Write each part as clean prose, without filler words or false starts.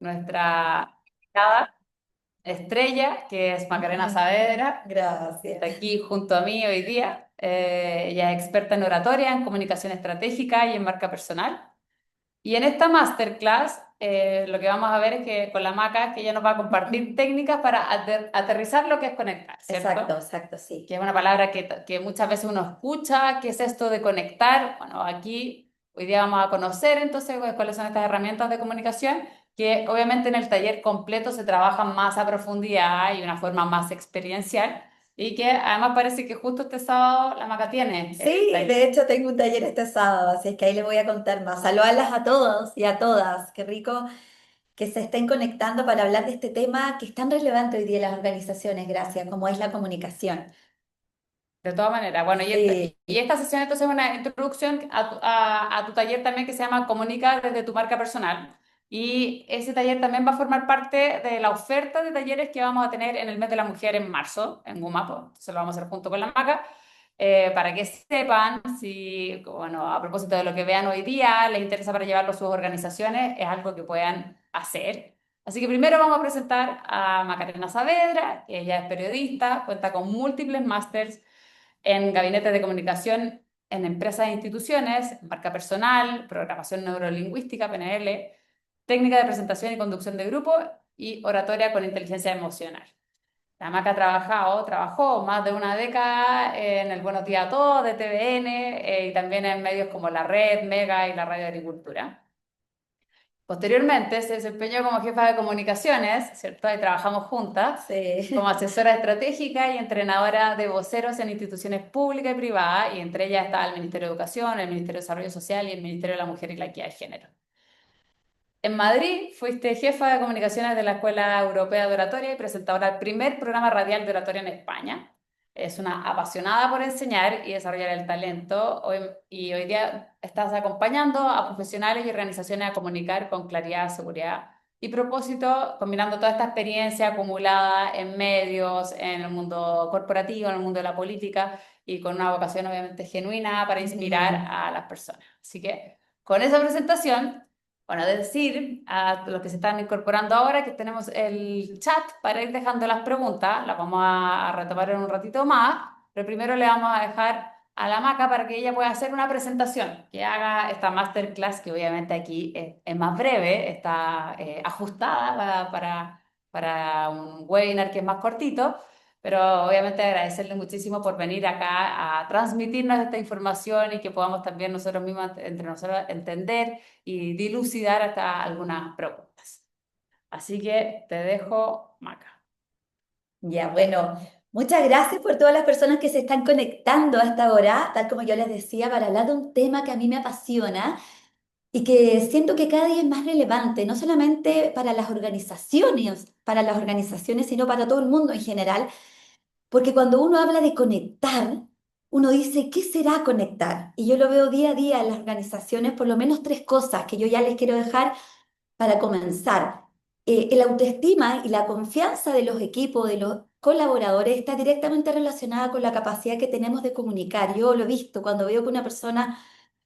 nuestra invitada estrella, que es Macarena Saavedra, que Gracias. está aquí junto a mí hoy día. Ella es experta en oratoria, en comunicación estratégica y en marca personal. Y en esta masterclass, lo que vamos a ver es que con la Maca, que ella nos va a compartir técnicas para aterrizar lo que es conectar, Exacto, ¿cierto? exacto, sí. Que es una palabra que muchas veces uno escucha. ¿Qué es esto de conectar? Bueno, aquí hoy día vamos a conocer entonces cuáles son estas herramientas de comunicación, que obviamente en el taller completo se trabajan más a profundidad y de una forma más experiencial, y que además parece que justo este sábado la Maca tiene el Sí, de taller. hecho tengo un taller este sábado, así es que ahí les voy a contar más. Saludarlas a todos y a todas. Qué rico que se estén conectando para hablar de este tema que es tan relevante hoy día en las organizaciones, gracias, como es la comunicación. De todas maneras, bueno, Sí, y esta sesión entonces es una introducción a tu taller también, que se llama Comunica desde tu marca personal. Y ese taller también va a formar parte de la oferta de talleres que vamos a tener en el mes de la mujer en marzo, en Gumapo. Entonces lo vamos a hacer junto con la MACA, para que sepan si, bueno, a propósito de lo que vean hoy día, les interesa para llevarlo a sus organizaciones, es algo que puedan hacer. Así que primero vamos a presentar a Macarena Saavedra, que ella es periodista, cuenta con múltiples másters en gabinetes de comunicación en empresas e instituciones, marca personal, programación neurolingüística, PNL, técnica de presentación y conducción de grupo y oratoria con inteligencia emocional. La Maca trabajó más de una década en el Buenos Días a Todos de TVN, y también en medios como La Red, Mega y la Radio Agricultura. Posteriormente se desempeñó como jefa de comunicaciones, ¿cierto? Ahí trabajamos juntas, como sí. asesora estratégica y entrenadora de voceros en instituciones públicas y privadas, y entre ellas está el Ministerio de Educación, el Ministerio de Desarrollo Social y el Ministerio de la Mujer y la Equidad de Género. En Madrid fuiste jefa de comunicaciones de la Escuela Europea de Oratoria y presentadora del primer programa radial de oratoria en España. Es una apasionada por enseñar y desarrollar el talento, y hoy día estás acompañando a profesionales y organizaciones a comunicar con claridad, seguridad y propósito, combinando toda esta experiencia acumulada en medios, en el mundo corporativo, en el mundo de la política, y con una vocación obviamente genuina para inspirar Mm. a las personas. Así que con esa presentación... Bueno, decir a los que se están incorporando ahora que tenemos el chat para ir dejando las preguntas. Las vamos a retomar en un ratito más, pero primero le vamos a dejar a la Maca para que ella pueda hacer una presentación, que haga esta masterclass, que obviamente aquí es más breve, está ajustada para un webinar que es más cortito, pero obviamente agradecerle muchísimo por venir acá a transmitirnos esta información, y que podamos también nosotros mismos, entre nosotros, entender y dilucidar hasta algunas preguntas. Así que te dejo, Maca. Ya, bueno, muchas gracias por todas las personas que se están conectando a esta hora, tal como yo les decía, para hablar de un tema que a mí me apasiona y que siento que cada día es más relevante, no solamente para las organizaciones, sino para todo el mundo en general, porque cuando uno habla de conectar, uno dice, ¿qué será conectar? Y yo lo veo día a día en las organizaciones, por lo menos tres cosas que yo ya les quiero dejar para comenzar. El autoestima y la confianza de los equipos, de los colaboradores, está directamente relacionada con la capacidad que tenemos de comunicar. Yo lo he visto cuando veo que una persona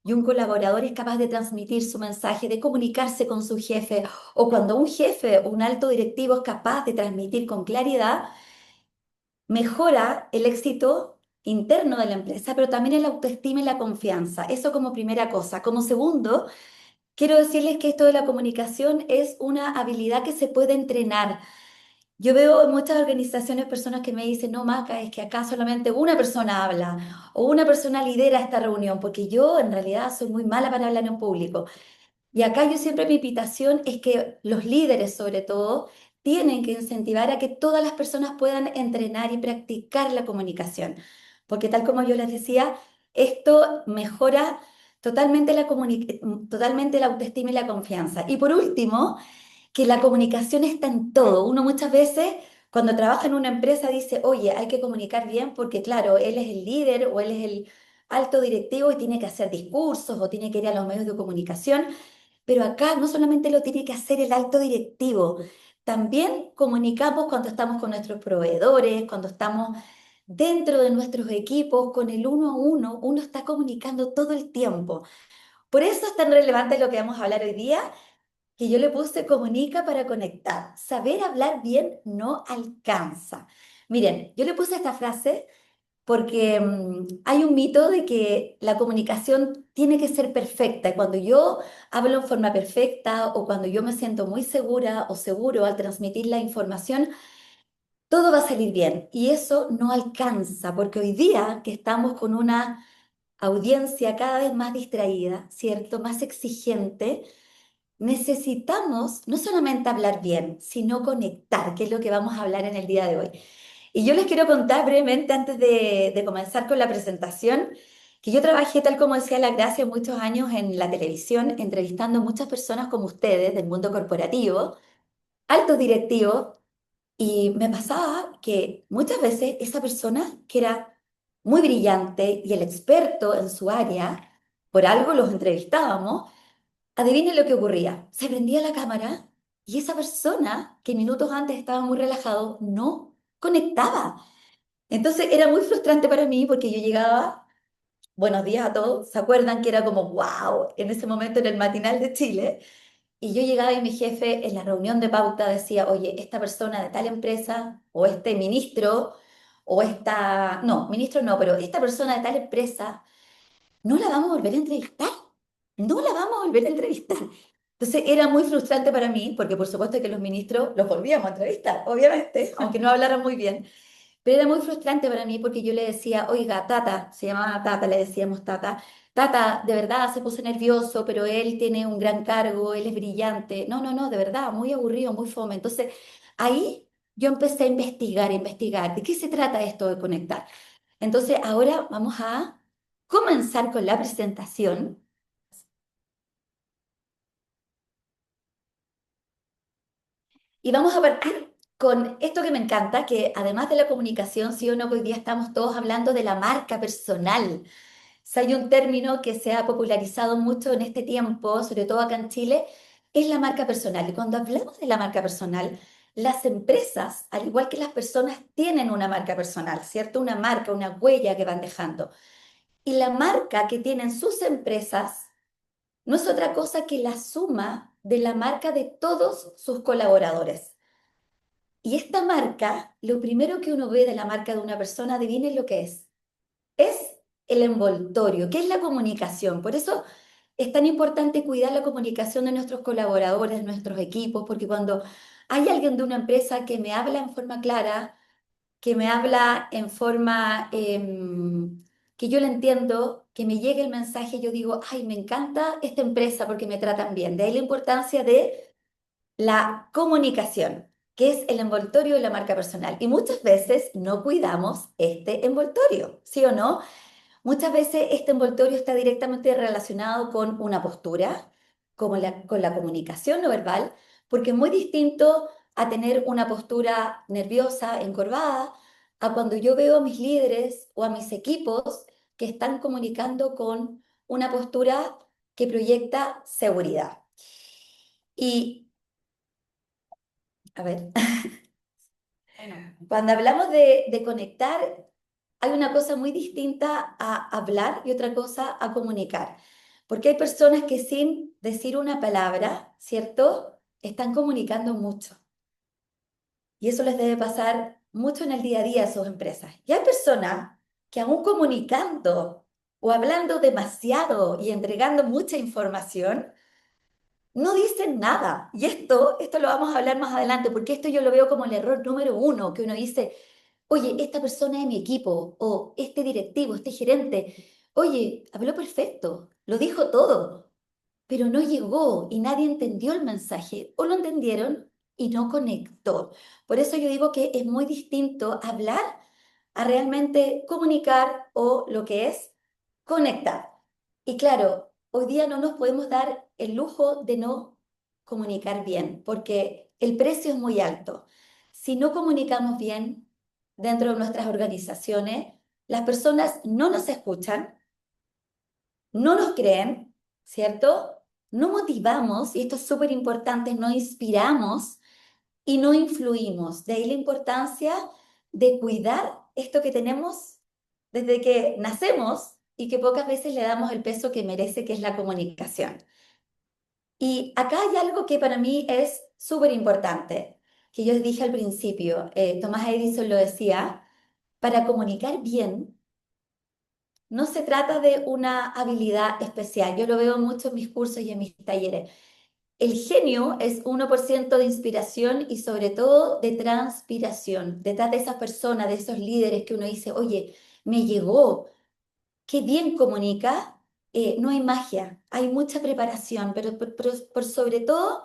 y un colaborador es capaz de transmitir su mensaje, de comunicarse con su jefe, o cuando un jefe o un alto directivo es capaz de transmitir con claridad, mejora el éxito interno de la empresa, pero también el autoestima y la confianza. Eso como primera cosa. Como segundo, quiero decirles que esto de la comunicación es una habilidad que se puede entrenar. Yo veo en muchas organizaciones personas que me dicen, no, Maca, es que acá solamente una persona habla o una persona lidera esta reunión, porque yo en realidad soy muy mala para hablar en público. Y acá yo siempre mi invitación es que los líderes, sobre todo, tienen que incentivar a que todas las personas puedan entrenar y practicar la comunicación, porque tal como yo les decía, esto mejora totalmente la autoestima y la confianza. Y por último, que la comunicación está en todo. Uno muchas veces cuando trabaja en una empresa dice, oye, hay que comunicar bien porque claro, él es el líder o él es el alto directivo y tiene que hacer discursos o tiene que ir a los medios de comunicación, pero acá no solamente lo tiene que hacer el alto directivo, también comunicamos cuando estamos con nuestros proveedores, cuando estamos dentro de nuestros equipos, con el uno a uno, uno está comunicando todo el tiempo. Por eso es tan relevante lo que vamos a hablar hoy día, que yo le puse comunica para conectar. Saber hablar bien no alcanza. Miren, yo le puse esta frase porque hay un mito de que la comunicación tiene que ser perfecta. Y cuando yo hablo en forma perfecta o cuando yo me siento muy segura o seguro al transmitir la información, todo va a salir bien. Y eso no alcanza, porque hoy día que estamos con una audiencia cada vez más distraída, ¿cierto? Más exigente, necesitamos no solamente hablar bien, sino conectar, que es lo que vamos a hablar en el día de hoy. Y yo les quiero contar brevemente, antes de comenzar con la presentación, que yo trabajé, tal como decía la Gracia, muchos años en la televisión, entrevistando muchas personas como ustedes del mundo corporativo, altos directivos, y me pasaba que muchas veces esa persona que era muy brillante y el experto en su área, por algo los entrevistábamos, adivinen lo que ocurría. Se prendía la cámara y esa persona que minutos antes estaba muy relajado no conectaba. Entonces era muy frustrante para mí porque yo llegaba, buenos días a todos, ¿se acuerdan que era como wow en ese momento en el matinal de Chile? Y yo llegaba y mi jefe en la reunión de pauta decía, oye, esta persona de tal empresa o este ministro o esta, no, ministro no, pero esta persona de tal empresa no la vamos a volver a entrevistar, no la vamos a volver a entrevistar. Entonces era muy frustrante para mí, porque por supuesto que los ministros los volvíamos a entrevistar, obviamente, aunque no hablaran muy bien, pero era muy frustrante para mí porque yo le decía, oiga, Tata, se llamaba Tata, le decíamos Tata, Tata, de verdad se puso nervioso, pero él tiene un gran cargo, él es brillante. No, no, no, de verdad, muy aburrido, muy fome. Entonces ahí yo empecé a investigar, ¿de qué se trata esto de conectar? Entonces ahora vamos a comenzar con la presentación y vamos a partir con esto que me encanta, que además de la comunicación, sí o no, que hoy día estamos todos hablando de la marca personal. Si hay un término que se ha popularizado mucho en este tiempo, sobre todo acá en Chile, es la marca personal. Y cuando hablamos de la marca personal, las empresas, al igual que las personas, tienen una marca personal, ¿cierto? Una marca, una huella que van dejando. Y la marca que tienen sus empresas no es otra cosa que la suma de la marca de todos sus colaboradores. Y esta marca, lo primero que uno ve de la marca de una persona, adivinen lo que es el envoltorio, que es la comunicación. Por eso es tan importante cuidar la comunicación de nuestros colaboradores, de nuestros equipos, porque cuando hay alguien de una empresa que me habla en forma clara, que me habla en forma que yo le entiendo, que me llegue el mensaje, yo digo, ay, me encanta esta empresa porque me tratan bien. De ahí la importancia de la comunicación, que es el envoltorio de la marca personal. Y muchas veces no cuidamos este envoltorio, ¿sí o no? Muchas veces este envoltorio está directamente relacionado con una postura, como con la comunicación no verbal, porque es muy distinto a tener una postura nerviosa, encorvada, a cuando yo veo a mis líderes o a mis equipos que están comunicando con una postura que proyecta seguridad. Y, a ver, Bueno, cuando hablamos de conectar, hay una cosa muy distinta a hablar y otra cosa a comunicar. Porque hay personas que sin decir una palabra, ¿cierto? Están comunicando mucho. Y eso les debe pasar mucho en el día a día a sus empresas. Y hay personas que aún comunicando o hablando demasiado y entregando mucha información, no dicen nada. Y esto lo vamos a hablar más adelante, porque esto yo lo veo como el error número uno, que uno dice, oye, esta persona de mi equipo, o este directivo, este gerente, oye, habló perfecto, lo dijo todo, pero no llegó y nadie entendió el mensaje, o lo entendieron y no conectó. Por eso yo digo que es muy distinto hablar a realmente comunicar o lo que es conectar. Y claro, hoy día no nos podemos dar el lujo de no comunicar bien, porque el precio es muy alto. Si no comunicamos bien dentro de nuestras organizaciones, las personas no nos escuchan, no nos creen, ¿cierto? No motivamos, y esto es súper importante, no inspiramos y no influimos. De ahí la importancia de cuidar esto que tenemos desde que nacemos y que pocas veces le damos el peso que merece, que es la comunicación. Y acá hay algo que para mí es súper importante, que yo les dije al principio, Thomas Edison lo decía, para comunicar bien no se trata de una habilidad especial, yo lo veo mucho en mis cursos y en mis talleres. El genio es 1% de inspiración y sobre todo de transpiración. Detrás de esas personas, de esos líderes que uno dice, oye, me llegó, qué bien comunica, no hay magia, hay mucha preparación, pero por sobre todo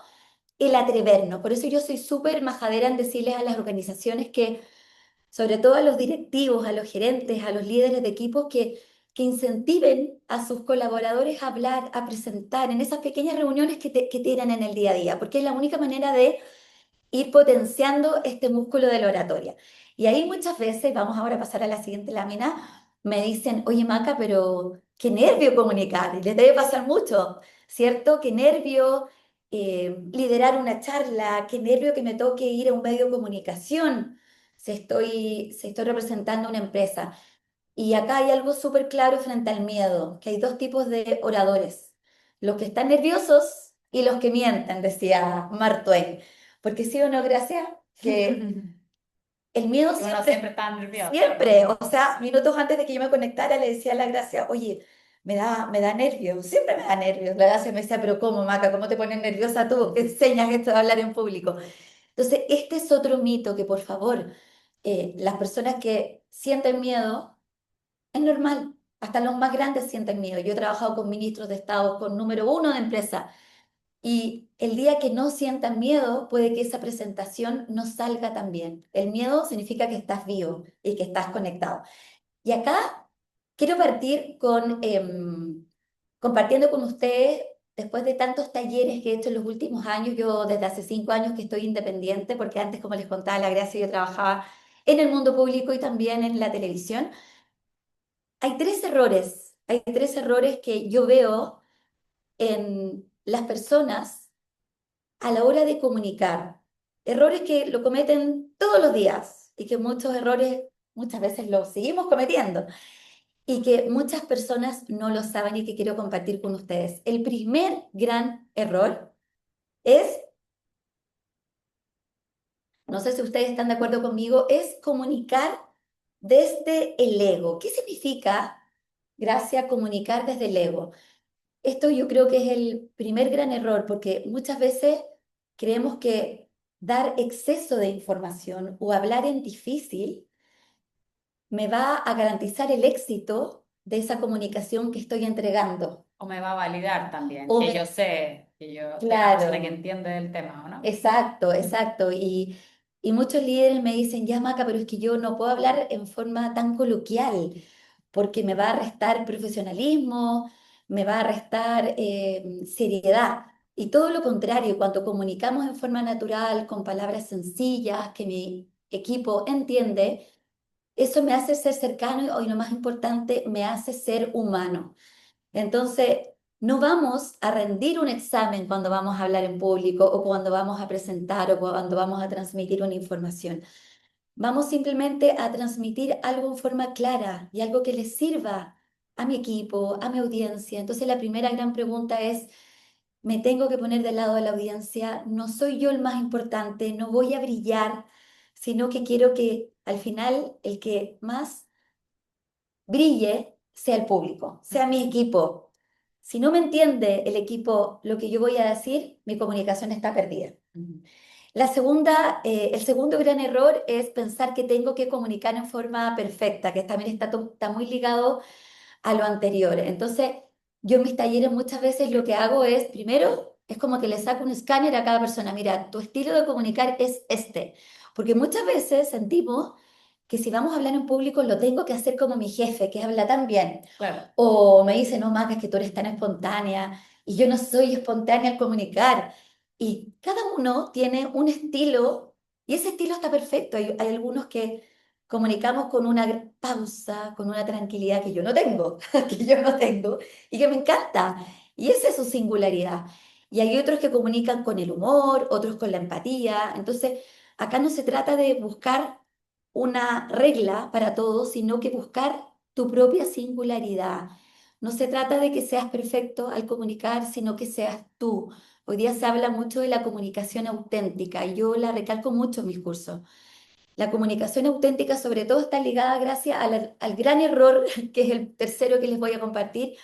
el atrevernos. Por eso yo soy súper majadera en decirles a las organizaciones que, sobre todo a los directivos, a los gerentes, a los líderes de equipos, que incentiven a sus colaboradores a hablar, a presentar en esas pequeñas reuniones que tienen en el día a día, porque es la única manera de ir potenciando este músculo de la oratoria. Y ahí muchas veces, vamos ahora a pasar a la siguiente lámina, me dicen, oye Maca, pero qué nervio comunicar, y les debe pasar mucho, ¿cierto? Qué nervio liderar una charla, qué nervio que me toque ir a un medio de comunicación si estoy representando una empresa. Y acá hay algo súper claro frente al miedo, que hay dos tipos de oradores, los que están nerviosos y los que mienten, decía Mark Twain. Porque sí o no, gracias, que el miedo Que uno siempre, siempre está nervioso, siempre, ¿no? o sea, minutos antes de que yo me conectara le decía a la Gracia, oye, me da nervios, siempre me da nervios. La Gracia me decía, pero ¿cómo, Maca? ¿Cómo te pones nerviosa tú? ¿Qué enseñas esto de hablar en público? Entonces, este es otro mito que, por favor, las personas que sienten miedo, es normal, hasta los más grandes sienten miedo. Yo he trabajado con ministros de Estado, con número uno de empresa, y el día que no sientan miedo, puede que esa presentación no salga tan bien. El miedo significa que estás vivo y que estás conectado. Y acá quiero partir con, compartiendo con ustedes, después de tantos talleres que he hecho en los últimos años, yo desde hace 5 años que estoy independiente, porque antes, como les contaba la Gracia, yo trabajaba en el mundo público y también en la televisión. Hay tres errores que yo veo en las personas a la hora de comunicar. Errores que lo cometen todos los días y que muchos errores muchas veces los seguimos cometiendo y que muchas personas no lo saben y que quiero compartir con ustedes. El primer gran error es, no sé si ustedes están de acuerdo conmigo, es comunicar desde el ego. ¿Qué significa, Gracia, comunicar desde el ego? Esto yo creo que es el primer gran error, porque muchas veces creemos que dar exceso de información o hablar en difícil me va a garantizar el éxito de esa comunicación que estoy entregando. O me va a validar también, O que me- yo sé, que yo soy una persona que claro, entiende del tema, ¿o no? exacto, exacto. Y muchos líderes me dicen, ya Maca, pero es que yo no puedo hablar en forma tan coloquial, porque me va a restar profesionalismo, me va a restar seriedad. Y todo lo contrario, cuando comunicamos en forma natural, con palabras sencillas, que mi equipo entiende, eso me hace ser cercano y lo más importante, me hace ser humano. Entonces, no vamos a rendir un examen cuando vamos a hablar en público o cuando vamos a presentar o cuando vamos a transmitir una información. Vamos simplemente a transmitir algo en forma clara y algo que les sirva a mi equipo, a mi audiencia. Entonces, la primera gran pregunta es, ¿me tengo que poner del lado de la audiencia? No soy yo el más importante, no voy a brillar, sino que quiero que al final el que más brille sea el público, sea mi equipo. Si no me entiende el equipo lo que yo voy a decir, mi comunicación está perdida. El segundo gran error es pensar que tengo que comunicar en forma perfecta, que también está muy ligado a lo anterior. Entonces, yo en mis talleres muchas veces lo que hago es, primero, es como que le saco un escáner a cada persona. Mira, tu estilo de comunicar es este. Porque muchas veces sentimos que si vamos a hablar en público lo tengo que hacer como mi jefe, que habla tan bien. Claro. O me dice, no, Maca, es que tú eres tan espontánea y yo no soy espontánea al comunicar. Y cada uno tiene un estilo y ese estilo está perfecto. Hay algunos que comunicamos con una pausa, con una tranquilidad que yo no tengo, que yo no tengo y que me encanta. Y esa es su singularidad. Y hay otros que comunican con el humor, otros con la empatía. Entonces, acá no se trata de buscar una regla para todos, sino que buscar tu propia singularidad. No se trata de que seas perfecto al comunicar, sino que seas tú. Hoy día se habla mucho de la comunicación auténtica y yo la recalco mucho en mis cursos. La comunicación auténtica sobre todo está ligada gracias al gran error, que es el tercero que les voy a compartir,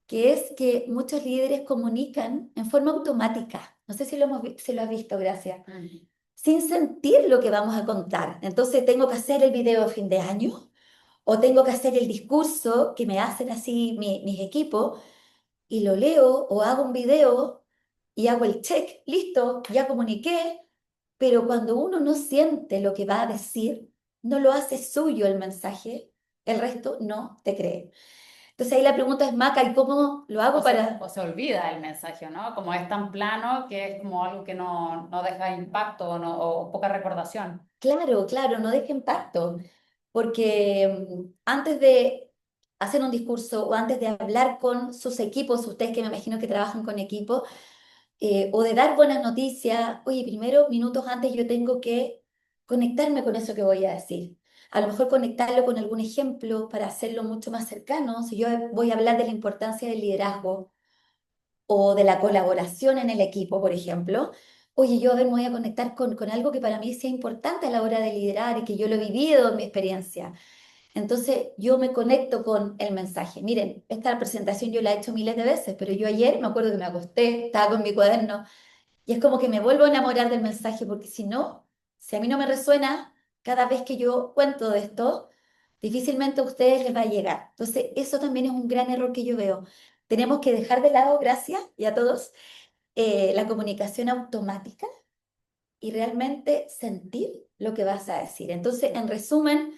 que es que muchos líderes comunican en forma automática. No sé si si lo has visto, gracias. Mm. Sin sentir lo que vamos a contar. Entonces tengo que hacer el video de fin de año o tengo que hacer el discurso que me hacen así mis equipos y lo leo o hago un video y hago el check, listo, ya comuniqué, pero cuando uno no siente lo que va a decir, no lo hace suyo el mensaje, el resto no te cree. Entonces ahí la pregunta es, Maca, ¿y cómo lo hago O para...? se olvida el mensaje, ¿no? Como es tan plano que es como algo que no deja impacto o poca recordación. Claro, claro, no deje impacto, porque antes de hacer un discurso o antes de hablar con sus equipos, ustedes que me imagino que trabajan con equipos, o de dar buenas noticias, oye, primero, minutos antes yo tengo que conectarme con eso que voy a decir. A lo mejor conectarlo con algún ejemplo para hacerlo mucho más cercano. Si yo voy a hablar de la importancia del liderazgo o de la colaboración en el equipo, por ejemplo, oye, yo a ver, me voy a conectar con algo que para mí sea importante a la hora de liderar y que yo lo he vivido en mi experiencia. Entonces yo me conecto con el mensaje. Miren, esta presentación yo la he hecho miles de veces, pero yo ayer me acuerdo que me acosté, estaba con mi cuaderno y es como que me vuelvo a enamorar del mensaje, porque si no, si a mí no me resuena, cada vez que yo cuento de esto, difícilmente a ustedes les va a llegar. Entonces, eso también es un gran error que yo veo. Tenemos que dejar de lado, gracias y a todos, la comunicación automática y realmente sentir lo que vas a decir. Entonces, en resumen,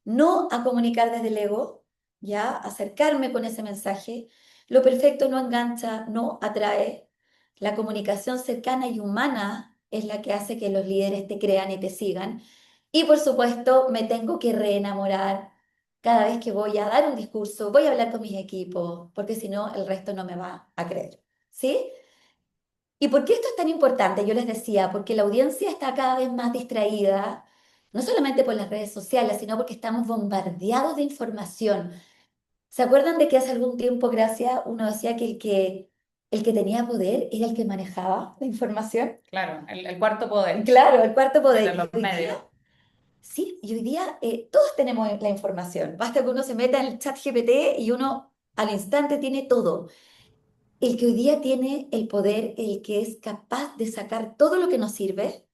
no a comunicar desde el ego, ya, acercarme con ese mensaje. Lo perfecto no engancha, no atrae. La comunicación cercana y humana es la que hace que los líderes te crean y te sigan. Y por supuesto, me tengo que reenamorar cada vez que voy a dar un discurso, voy a hablar con mis equipos, porque si no, el resto no me va a creer. ¿Sí? ¿Y por qué esto es tan importante? Yo les decía, porque la audiencia está cada vez más distraída, no solamente por las redes sociales, sino porque estamos bombardeados de información. ¿Se acuerdan de que hace algún tiempo, Gracia, uno decía que el que tenía poder era el que manejaba la información? Claro, el cuarto poder, Claro, el cuarto desde poder. Y los hoy día, medios. sí, y hoy día todos tenemos la información. Basta que uno se meta en el chat GPT y uno al instante tiene todo. El que hoy día tiene el poder, el que es capaz de sacar todo lo que nos sirve,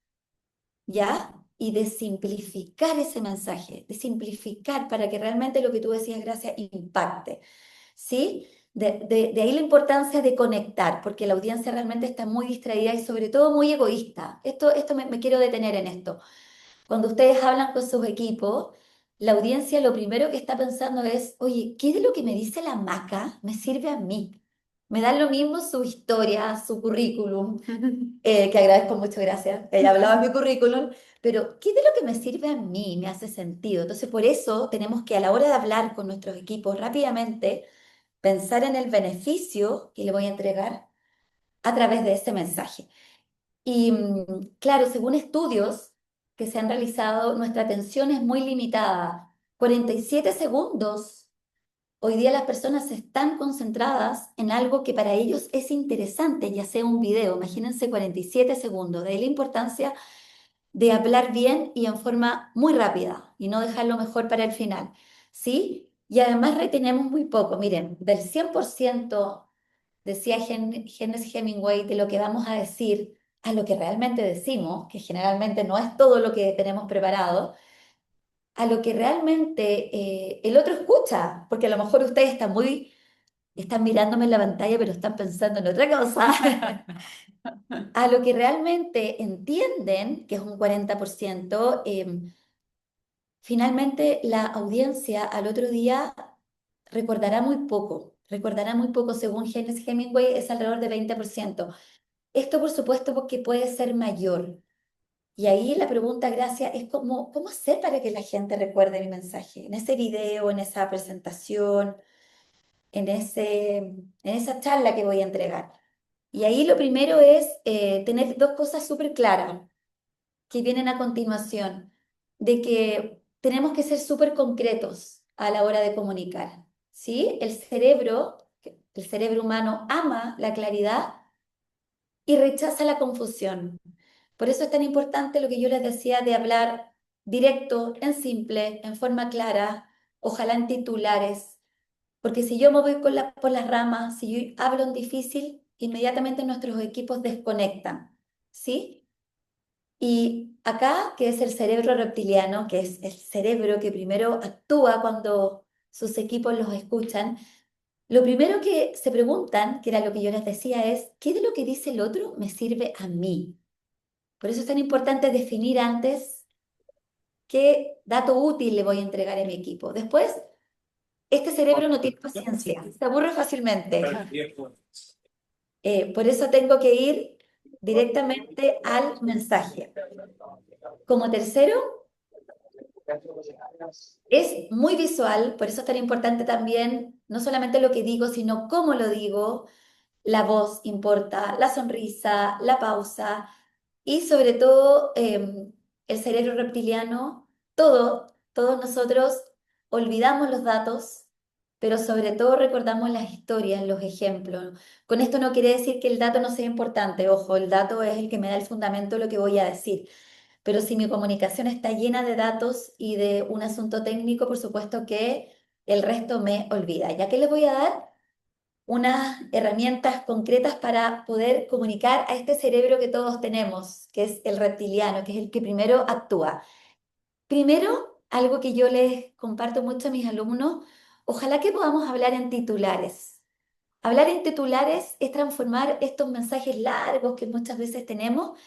¿ya? Y de simplificar ese mensaje, de simplificar para que realmente lo que tú decías, Gracia, impacte, ¿sí? De ahí la importancia de conectar, porque la audiencia realmente está muy distraída y sobre todo muy egoísta. Esto me quiero detener en esto. Cuando ustedes hablan con sus equipos, la audiencia lo primero que está pensando es, oye, ¿qué de lo que me dice la Maca me sirve a mí? Me da lo mismo su historia, su currículum, que agradezco mucho, gracias, que haya hablado de mi currículum, pero ¿qué de lo que me sirve a mí me hace sentido? Entonces, por eso tenemos que a la hora de hablar con nuestros equipos rápidamente pensar en el beneficio que le voy a entregar a través de ese mensaje. Y claro, según estudios que se han realizado, nuestra atención es muy limitada. 47 segundos. Hoy día las personas están concentradas en algo que para ellos es interesante, ya sea un video. Imagínense 47 segundos. De ahí la importancia de hablar bien y en forma muy rápida y no dejarlo mejor para el final. ¿Sí? Y además retenemos muy poco. Miren, del 100%, decía Ernest Hemingway, de lo que vamos a decir a lo que realmente decimos, que generalmente no es todo lo que tenemos preparado, a lo que realmente el otro escucha, porque a lo mejor ustedes están mirándome en la pantalla, pero están pensando en otra cosa, a lo que realmente entienden, que es un 40%, finalmente la audiencia al otro día recordará muy poco, según Ernest Hemingway es alrededor de 20%. Esto por supuesto porque puede ser mayor. Y ahí la pregunta, Gracia, es cómo hacer para que la gente recuerde mi mensaje, en ese video, en esa presentación, en esa charla que voy a entregar. Y ahí lo primero es tener dos cosas súper claras que vienen a continuación, de que tenemos que ser súper concretos a la hora de comunicar, ¿sí? El cerebro humano ama la claridad y rechaza la confusión. Por eso es tan importante lo que yo les decía de hablar directo, en simple, en forma clara, ojalá en titulares, porque si yo me voy por las ramas, si yo hablo en difícil, inmediatamente nuestros equipos desconectan, ¿sí? Y acá, que es el cerebro reptiliano, que es el cerebro que primero actúa cuando sus equipos los escuchan, lo primero que se preguntan, que era lo que yo les decía, es, ¿qué de lo que dice el otro me sirve a mí? Por eso es tan importante definir antes qué dato útil le voy a entregar a mi equipo. Después, este cerebro no tiene paciencia, se aburre fácilmente. Por eso tengo que ir directamente al mensaje. Como tercero, es muy visual, por eso es tan importante también, no solamente lo que digo, sino cómo lo digo. La voz importa, la sonrisa, la pausa y sobre todo el cerebro reptiliano, todos nosotros olvidamos los datos, pero sobre todo recordamos las historias, los ejemplos. Con esto no quiere decir que el dato no sea importante, ojo, el dato es el que me da el fundamento de lo que voy a decir. Pero si mi comunicación está llena de datos y de un asunto técnico, por supuesto que el resto me olvida. ¿Ya que les voy a dar? Unas herramientas concretas para poder comunicar a este cerebro que todos tenemos, que es el reptiliano, que es el que primero actúa. Primero, algo que yo les comparto mucho a mis alumnos, ojalá que podamos hablar en titulares. Hablar en titulares es transformar estos mensajes largos que muchas veces tenemos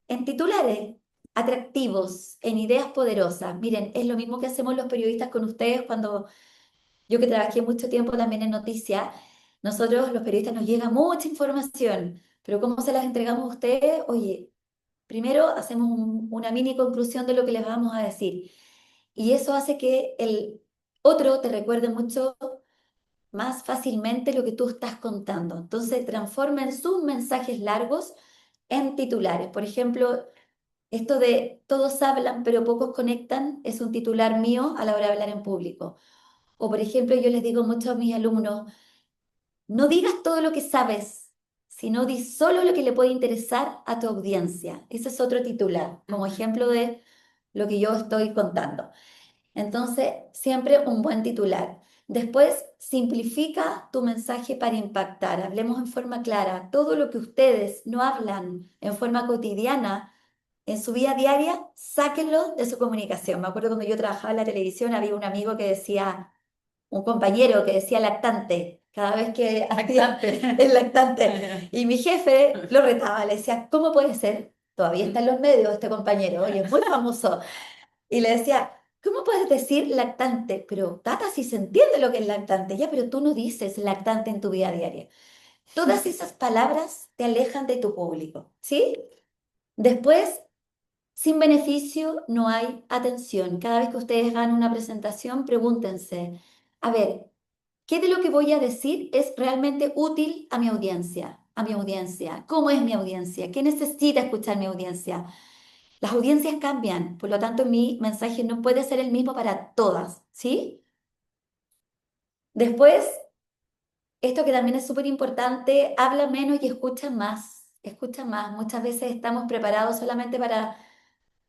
en titulares atractivos, en ideas poderosas. Miren, es lo mismo que hacemos los periodistas con ustedes cuando yo que trabajé mucho tiempo también en noticias, nosotros los periodistas nos llega mucha información, pero ¿cómo se las entregamos a ustedes? Oye, primero hacemos una mini conclusión de lo que les vamos a decir y eso hace que el otro te recuerde mucho más fácilmente lo que tú estás contando. Entonces, transformen sus mensajes largos en titulares. Por ejemplo, esto de todos hablan pero pocos conectan es un titular mío a la hora de hablar en público. O por ejemplo, yo les digo mucho a mis alumnos, no digas todo lo que sabes, sino di solo lo que le puede interesar a tu audiencia. Ese es otro titular, como ejemplo de lo que yo estoy contando. Entonces, siempre un buen titular. Después, simplifica tu mensaje para impactar. Hablemos en forma clara. Todo lo que ustedes no hablan en forma cotidiana, en su vida diaria, sáquenlo de su comunicación. Me acuerdo cuando yo trabajaba en la televisión, había un amigo que decía, un compañero que decía lactante, cada vez que hacía Lactante. el lactante. Y mi jefe lo retaba, le decía, ¿cómo puede ser? Todavía está en los medios este compañero, oye, es muy famoso. Y le decía, ¿cómo puedes decir lactante? Pero Tata, si se entiende lo que es lactante, ya, pero tú no dices lactante en tu vida diaria. Todas esas palabras te alejan de tu público, ¿sí? Después, sin beneficio no hay atención. Cada vez que ustedes hagan una presentación, pregúntense, a ver, ¿qué de lo que voy a decir es realmente útil a mi audiencia? A mi audiencia. ¿Cómo es mi audiencia? ¿Qué necesita escuchar mi audiencia? Las audiencias cambian, por lo tanto mi mensaje no puede ser el mismo para todas, ¿sí? Después, esto que también es súper importante, habla menos y escucha más. Escucha más. Muchas veces estamos preparados solamente para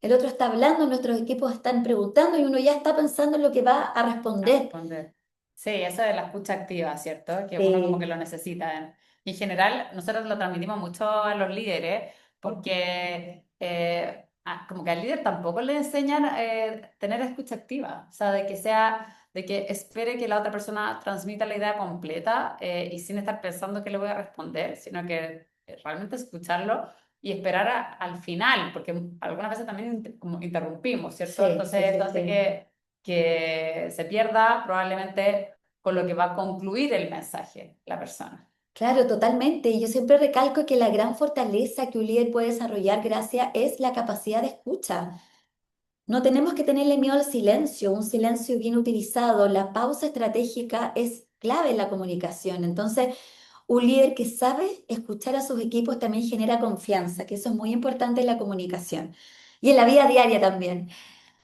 el otro está hablando, nuestros equipos están preguntando y uno ya está pensando en lo que va a A responder. responder. Sí, eso de la escucha activa, ¿cierto? Que uno como que Sí, lo necesita. En general, nosotros lo transmitimos mucho a los líderes porque como que al líder tampoco le enseñan tener escucha activa, o sea, de que sea, de que espere que la otra persona transmita la idea completa y sin estar pensando que le voy a responder, sino que realmente escucharlo y esperar al final, porque algunas veces también como interrumpimos, ¿cierto? sí, Entonces, sí, sí, esto hace sí. que se pierda probablemente con lo que va a concluir el mensaje la persona. Claro, totalmente. Y yo siempre recalco que la gran fortaleza que un líder puede desarrollar, gracias, es la capacidad de escucha. No tenemos que tenerle miedo al silencio, un silencio bien utilizado. La pausa estratégica es clave en la comunicación. Entonces, un líder que sabe escuchar a sus equipos también genera confianza, que eso es muy importante en la comunicación. Y en la vida diaria también,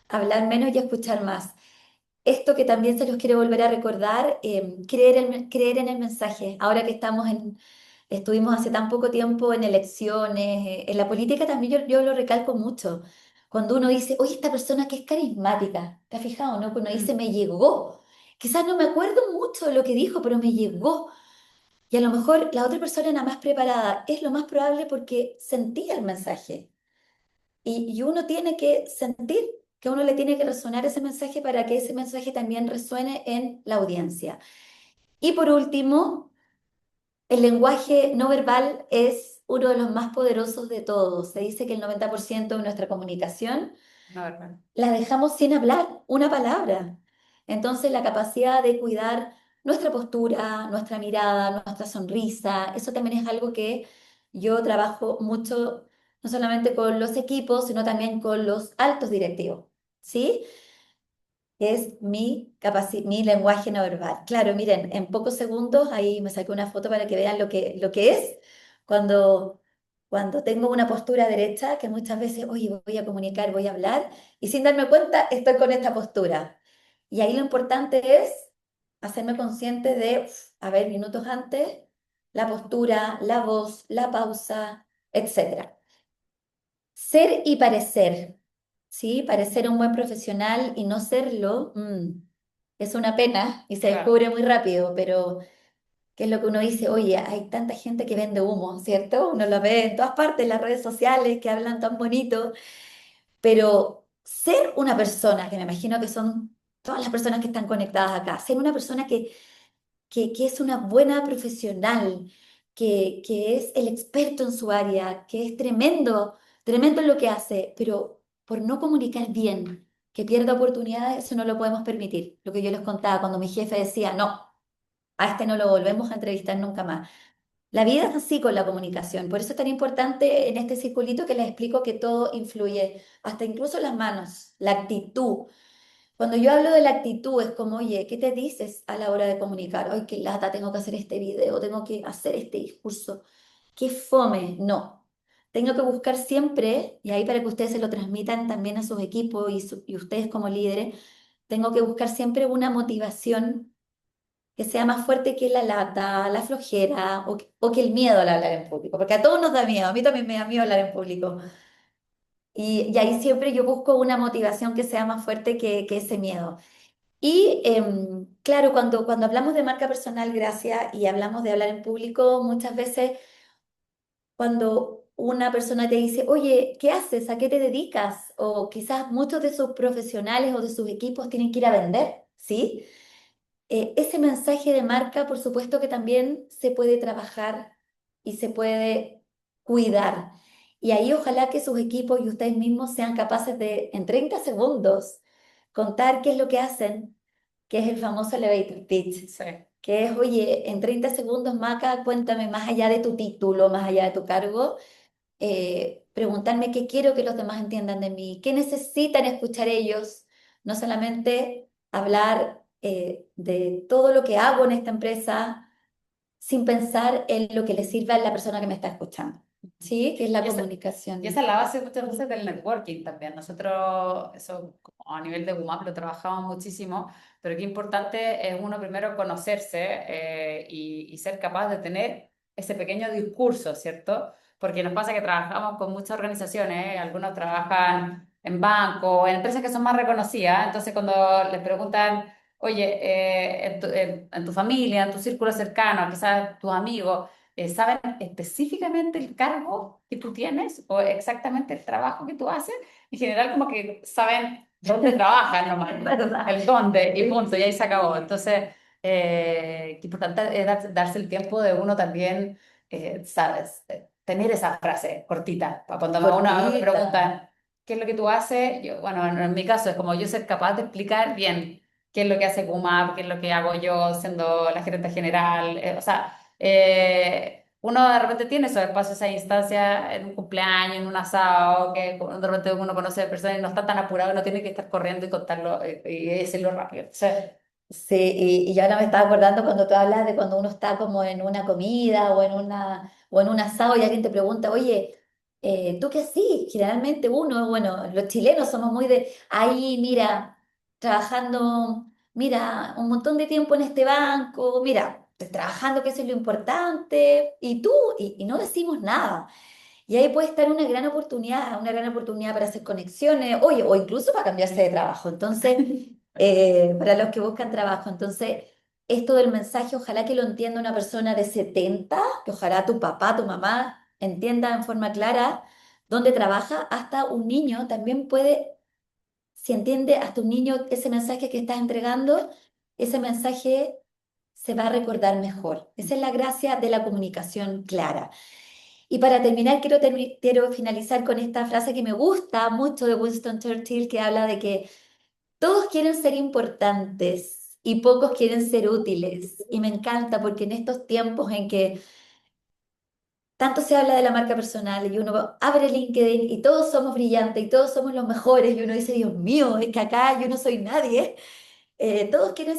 hablar menos y escuchar más. Esto que también se los quiero volver a recordar, creer en el mensaje. Ahora que estamos estuvimos hace tan poco tiempo en elecciones, en la política también yo lo recalco mucho. Cuando uno dice, oye, esta persona que es carismática, ¿te has fijado, no? Cuando uno dice, Mm, me llegó. Quizás no me acuerdo mucho de lo que dijo, pero me llegó. Y a lo mejor la otra persona era más preparada. Es lo más probable porque sentía el mensaje. Y uno tiene que sentir que a uno le tiene que resonar ese mensaje para que ese mensaje también resuene en la audiencia. Y por último, el lenguaje no verbal es uno de los más poderosos de todos. Se dice que el 90% de nuestra comunicación no, verdad. la dejamos sin hablar una palabra. Entonces, la capacidad de cuidar nuestra postura, nuestra mirada, nuestra sonrisa, eso también es algo que yo trabajo mucho, no solamente con los equipos, sino también con los altos directivos, ¿sí? Es mi lenguaje no verbal. Claro, miren, en pocos segundos, ahí me saqué una foto para que vean lo que es cuando, cuando tengo una postura derecha, que muchas veces, oye, voy a comunicar, voy a hablar, y sin darme cuenta estoy con esta postura. Y ahí lo importante es hacerme consciente de, a ver, minutos antes, la postura, la voz, la pausa, etcétera. Ser y parecer, ¿sí? Parecer un buen profesional y no serlo, es una pena y se Claro. descubre muy rápido, pero ¿qué es lo que uno dice? Oye, hay tanta gente que vende humo, ¿cierto? Uno lo ve en todas partes, en las redes sociales, que hablan tan bonito, pero ser una persona, que me imagino que son todas las personas que están conectadas acá, ser una persona que es una buena profesional, que es el experto en su área, que es tremendo, tremendo en lo que hace, pero por no comunicar bien, que pierda oportunidades, eso no lo podemos permitir. Lo que yo les contaba cuando mi jefe decía, no, a este no lo volvemos a entrevistar nunca más. La vida es así con la comunicación, por eso es tan importante en este circulito que les explico que todo influye, hasta incluso las manos, la actitud. Cuando yo hablo de la actitud, es como, oye, ¿qué te dices a la hora de comunicar? Ay, qué lata, tengo que hacer este video, tengo que hacer este discurso. Qué fome. No. Tengo que buscar siempre, y ahí para que ustedes se lo transmitan también a sus equipos y ustedes como líderes, tengo que buscar siempre una motivación que sea más fuerte que la lata, la flojera o que el miedo al hablar en público, porque a todos nos da miedo, a mí también me da miedo hablar en público. Y ahí siempre yo busco una motivación que sea más fuerte que ese miedo. Y claro, cuando hablamos de marca personal, gracias, y hablamos de hablar en público, muchas veces cuando una persona te dice, oye, ¿qué haces? ¿A qué te dedicas? O quizás muchos de sus profesionales o de sus equipos tienen que ir a vender, ¿sí? Ese mensaje de marca, por supuesto que también se puede trabajar y se puede cuidar. Y ahí ojalá que sus equipos y ustedes mismos sean capaces de, en 30 segundos, contar qué es lo que hacen, que es el famoso elevator pitch, Sí. que es, oye, en 30 segundos, Maca, cuéntame más allá de tu título, más allá de tu cargo, preguntarme qué quiero que los demás entiendan de mí, qué necesitan escuchar ellos, no solamente hablar de todo lo que hago en esta empresa sin pensar en lo que le sirve a la persona que me está escuchando, ¿sí? Que es la Y esa, y esa comunicación. es la base muchas veces del networking también. Nosotros, eso como a nivel de WUMAP lo trabajamos muchísimo, pero qué importante es uno primero conocerse y ser capaz de tener ese pequeño discurso, ¿cierto? Porque nos pasa que trabajamos con muchas organizaciones, algunos trabajan en bancos, en empresas que son más reconocidas, entonces cuando les preguntan, oye, en tu familia, en tu círculo cercano, quizás tus amigos, ¿saben específicamente el cargo que tú tienes o exactamente el trabajo que tú haces? En general, como que saben dónde trabajan nomás, ¿Verdad? el dónde y Sí, punto, y ahí se acabó. Entonces, qué importante es darse el tiempo de uno también, ¿sabes? Tener esa frase cortita, para cuando a uno le cortita. preguntan, ¿qué es lo que tú haces? Yo, bueno, en mi caso es como yo ser capaz de explicar bien qué es lo que hace Kumap, qué es lo que hago yo siendo la gerente general, o sea, uno de repente tiene esos espacios, esa instancia en un cumpleaños, en un asado, que de repente uno conoce a personas y no está tan apurado, no tiene que estar corriendo y contarlo y decirlo rápido. Sí, Sí, y yo ahora me estaba acordando cuando tú hablas de cuando uno está como en una comida o en un asado y alguien te pregunta, oye, ¿tú qué sí? Generalmente uno, bueno, los chilenos somos muy de, ahí, mira, trabajando, mira, un montón de tiempo en este banco, mira, trabajando, que eso es lo importante, y tú, y no decimos nada. Y ahí puede estar una gran oportunidad para hacer conexiones, oye, o incluso para cambiarse de trabajo. Entonces, para los que buscan trabajo. Entonces, esto del mensaje, ojalá que lo entienda una persona de 70, que ojalá tu papá, tu mamá entienda en forma clara dónde trabaja, hasta un niño también puede, si entiende hasta un niño ese mensaje que estás entregando, ese mensaje se va a recordar mejor. Esa es la gracia de la comunicación clara. Y para terminar, quiero finalizar con esta frase que me gusta mucho de Winston Churchill, que habla de que todos quieren ser importantes y pocos quieren ser útiles. Y me encanta porque en estos tiempos en que tanto se habla de la marca personal y uno abre LinkedIn y todos somos brillantes y todos somos los mejores y uno dice, Dios mío, es que acá yo no soy nadie. Todos quieren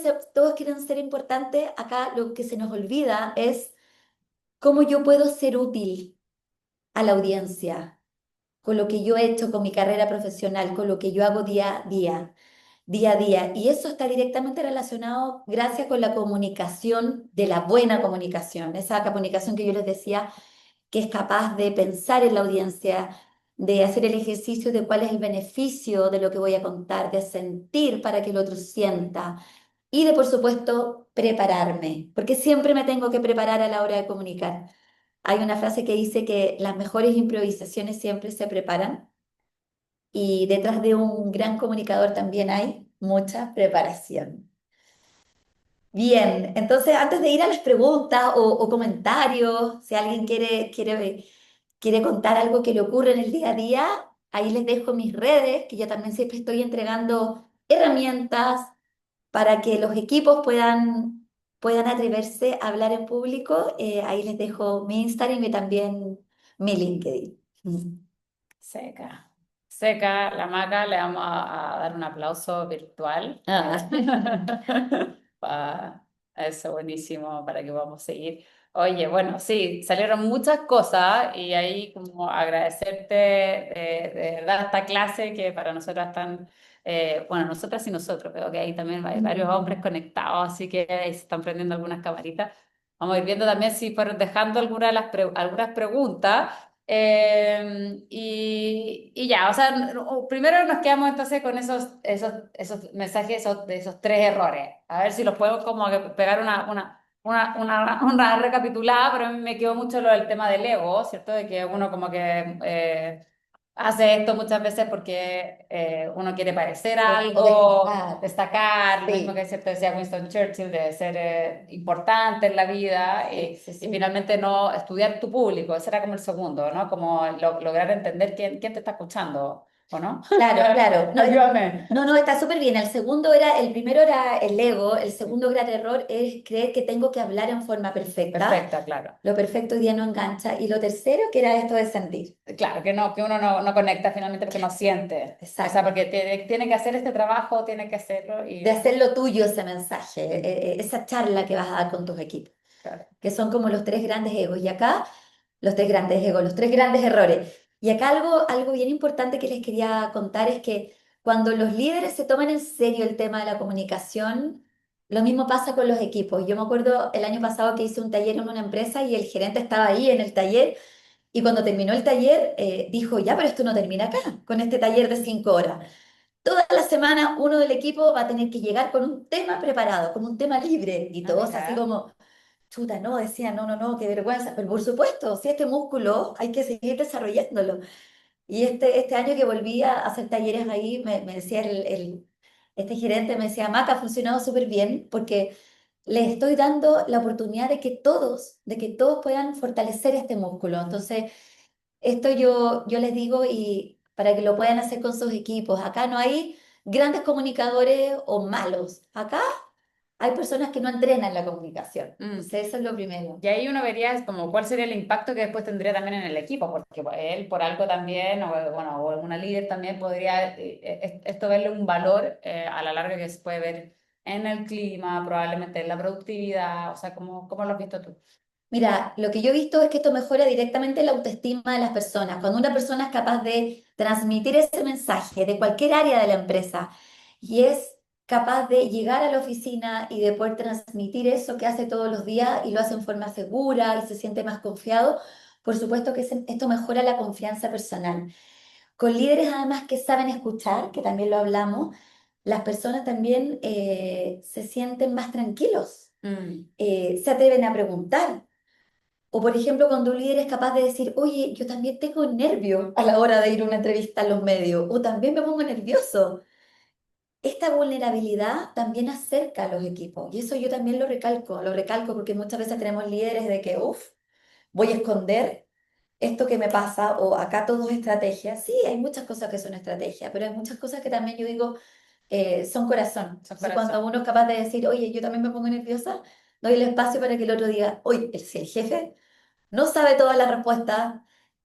ser importantes. Acá lo que se nos olvida es cómo yo puedo ser útil a la audiencia con lo que yo he hecho con mi carrera profesional, con lo que yo hago día a día, día a día. Y eso está directamente relacionado gracias con la comunicación, de la buena comunicación, esa comunicación que yo les decía, que es capaz de pensar en la audiencia, de hacer el ejercicio de cuál es el beneficio de lo que voy a contar, de sentir para que el otro sienta y de, por supuesto, prepararme, porque siempre me tengo que preparar a la hora de comunicar. Hay una frase que dice que las mejores improvisaciones siempre se preparan y detrás de un gran comunicador también hay mucha preparación. Bien, entonces antes de ir a las preguntas o comentarios, si alguien quiere contar algo que le ocurre en el día a día, ahí les dejo mis redes, que yo también siempre estoy entregando herramientas para que los equipos puedan atreverse a hablar en público. Ahí les dejo mi Instagram y también mi LinkedIn. Seca. Seca, la Maca, le vamos a dar un aplauso virtual. Ah. Eso, buenísimo, para que podamos seguir. Oye, bueno, sí, salieron muchas cosas y ahí como agradecerte de verdad esta clase que para nosotras están, bueno, nosotras y nosotros, veo que ahí también hay varios hombres conectados, así que ahí se están prendiendo algunas camaritas. Vamos a ir viendo también si fueron dejando algunas de algunas preguntas. Y ya, o sea, primero nos quedamos entonces con esos mensajes de esos tres errores. A ver si los podemos como que pegar una recapitulada, pero a mí me quedó mucho lo del tema del ego, ¿cierto? De que uno como que hace esto muchas veces porque uno quiere parecer O algo, destacar. destacar, lo mismo Sí, que cierto decía Winston Churchill, de ser importante en la vida sí, sí, y sí. finalmente no estudiar tu público, ese era como el segundo, ¿no? Como lograr entender quién te está escuchando, ¿o no? Claro, claro. No, Ayúdame. no, no, está súper bien. El primero era el ego, el segundo gran error es creer que tengo que hablar en forma perfecta. Perfecta, claro. Lo perfecto hoy día no engancha. Y lo tercero, que era esto de sentir. Claro, que no, que uno no conecta finalmente porque no siente. O sea, Exacto. porque tiene que hacer este trabajo, tiene que hacerlo De y... hacerlo tuyo ese mensaje, Mm, esa charla que vas a dar con tus equipos, claro. que son como los tres grandes egos. Y acá, los tres grandes egos, los tres grandes errores. Y acá algo bien importante que les quería contar es que cuando los líderes se toman en serio el tema de la comunicación, lo mismo pasa con los equipos. Yo me acuerdo el año pasado que hice un taller en una empresa y el gerente estaba ahí en el taller y cuando terminó el taller dijo, ya, pero esto no termina acá, con este taller de 5 horas. Toda la semana uno del equipo va a tener que llegar con un tema preparado, con un tema libre, y Ah, todos así mira. como, chuta, no, decían, no, no, no, qué vergüenza, pero por supuesto, si este músculo hay que seguir desarrollándolo. Y este año que volví a hacer talleres ahí, me decía este gerente, me decía, Maca, ha funcionado súper bien porque le estoy dando la oportunidad de que todos puedan fortalecer este músculo. Entonces, esto yo les digo y para que lo puedan hacer con sus equipos. Acá no hay grandes comunicadores o malos. Acá hay personas que no entrenan la comunicación. Mm. Entonces, eso es lo primero. Y ahí uno vería como cuál sería el impacto que después tendría también en el equipo, porque pues, él por algo también, o bueno, o una líder también podría esto verle un valor a la larga que se puede ver en el clima, probablemente en la productividad, o sea, ¿cómo lo has visto tú? Mira, lo que yo he visto es que esto mejora directamente la autoestima de las personas. Cuando una persona es capaz de transmitir ese mensaje de cualquier área de la empresa y es capaz de llegar a la oficina y de poder transmitir eso que hace todos los días y lo hace en forma segura y se siente más confiado, por supuesto que esto mejora la confianza personal. Con líderes además que saben escuchar, que también lo hablamos, las personas también se sienten más tranquilos, Mm, se atreven a preguntar. O por ejemplo, cuando un líder es capaz de decir, oye, yo también tengo nervio a la hora de ir a una entrevista a los medios, o también me pongo nervioso. Esta vulnerabilidad también acerca a los equipos, y eso yo también lo recalco porque muchas veces tenemos líderes de que, uff, voy a esconder esto que me pasa, o acá todo es estrategia. Sí, hay muchas cosas que son estrategia, pero hay muchas cosas que también yo digo son corazón. son Entonces, cuando corazón. uno es capaz de decir, oye, yo también me pongo nerviosa, doy el espacio para que el otro diga, oye, si el jefe no sabe todas las respuestas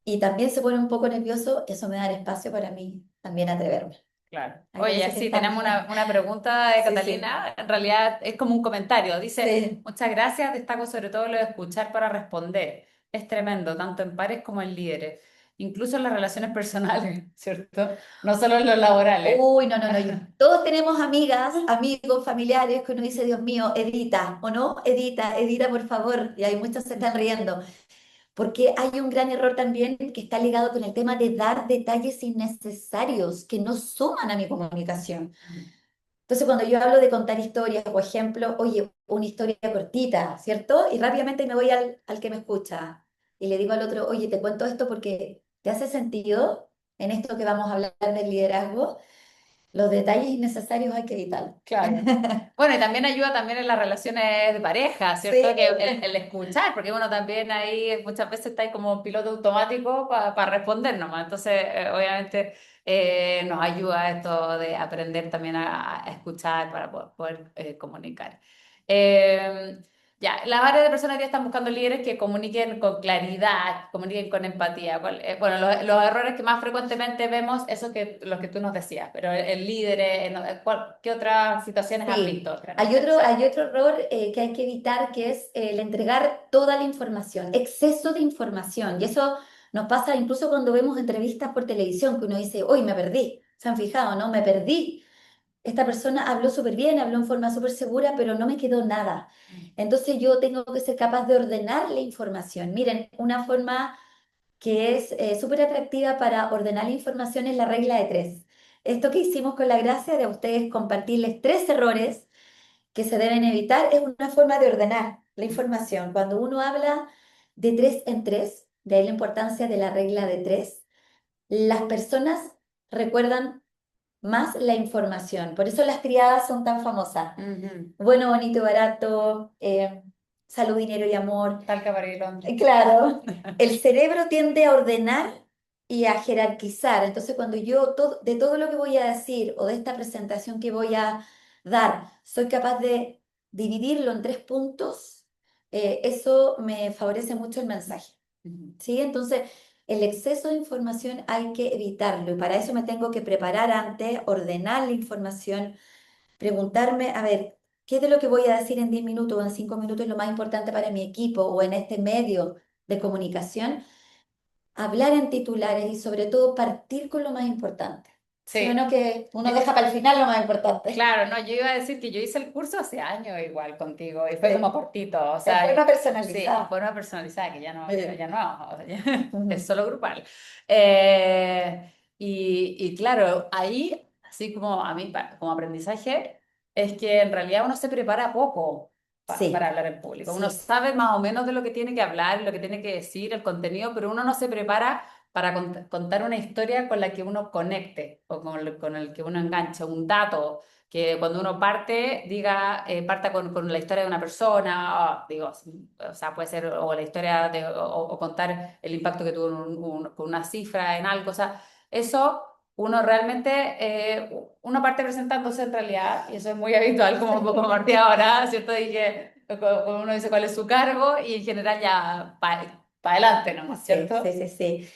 y también se pone un poco nervioso, eso me da el espacio para mí también atreverme. Claro. Ahí Oye, parece que sí, estamos. tenemos una pregunta de Sí, sí, Catalina. En realidad es como un comentario. Dice, sí. muchas gracias, destaco sobre todo lo de escuchar para responder. Es tremendo, tanto en pares como en líderes, incluso en las relaciones personales, ¿cierto? No solo en los laborales. Uy, no, no, no. Todos tenemos amigas, amigos, familiares que uno dice, Dios mío, edita, ¿o no? Edita, edita, por favor. Y hay muchos se están riendo. Porque hay un gran error también que está ligado con el tema de dar detalles innecesarios que no suman a mi comunicación. Entonces, cuando yo hablo de contar historias, por ejemplo, oye, una historia cortita, ¿cierto? Y rápidamente me voy al que me escucha y le digo al otro, oye, te cuento esto porque te hace sentido en esto que vamos a hablar del liderazgo. Los detalles innecesarios hay que evitarlos. Claro. Bueno, y también ayuda también en las relaciones de pareja, ¿cierto? Sí, Que el escuchar, porque uno también ahí muchas veces está ahí como piloto automático para responder nomás. Entonces, obviamente, nos ayuda esto de aprender también a escuchar para poder, comunicar. Eh, ya, las áreas de personalidad están buscando líderes que comuniquen con claridad, que comuniquen con empatía. Bueno, los errores que más frecuentemente vemos, eso que los que tú nos decías, pero el líder, ¿qué otras situaciones has sí. visto Hay realmente? otro, hay otro error que hay que evitar, que es el entregar toda la información, exceso de información. Y eso nos pasa incluso cuando vemos entrevistas por televisión, que uno dice, hoy me perdí. ¿Se han fijado, no? Me perdí. Esta persona habló súper bien, habló en forma súper segura, pero no me quedó nada. Entonces yo tengo que ser capaz de ordenar la información. Miren, una forma que es súper atractiva para ordenar la información es la regla de tres. Esto que hicimos con la gracia de a ustedes compartirles tres errores que se deben evitar es una forma de ordenar la información. Cuando uno habla de tres en tres, de ahí la importancia de la regla de tres, las personas recuerdan más la información. Por eso las triadas son tan famosas. Ujú. Bueno, bonito, barato, salud, dinero y amor. Tal que y Londres. Claro, el cerebro tiende a ordenar y a jerarquizar. Entonces, cuando yo de todo lo que voy a decir o de esta presentación que voy a dar, soy capaz de dividirlo en tres puntos, eso me favorece mucho el mensaje. Ujú. ¿Sí? Entonces, el exceso de información hay que evitarlo y para eso me tengo que preparar antes, ordenar la información, preguntarme, a ver, ¿qué de lo que voy a decir en 10 minutos o en 5 minutos es lo más importante para mi equipo o en este medio de comunicación? Hablar en titulares y sobre todo partir con lo más importante. ¿Sí o Sí. no? Que uno deja para el final lo más importante. Claro, no, yo iba a decir que yo hice el curso hace años igual contigo y fue como Sí. cortito, o En sea, forma sí, en personalizada. forma personalizada, que ya no, Sí. ya no, es Ujú. solo grupal. Y claro, ahí, así como a mí, como aprendizaje, es que en realidad uno se prepara poco para Sí, hablar en público. Uno sí. sabe más o menos de lo que tiene que hablar, lo que tiene que decir, el contenido, pero uno no se prepara para contar una historia con la que uno conecte o con el que uno enganche, un dato que cuando uno parte, diga, parta con la historia de una persona, o, digo, o sea, puede ser o la historia de, o contar el impacto que tuvo con una cifra en algo, o sea, eso uno realmente, uno parte presentándose en realidad, y eso es muy habitual como partí ahora, ¿cierto? Y que como uno dice cuál es su cargo y en general ya para adelante nomás, Sí, sí, ¿cierto? sí, sí.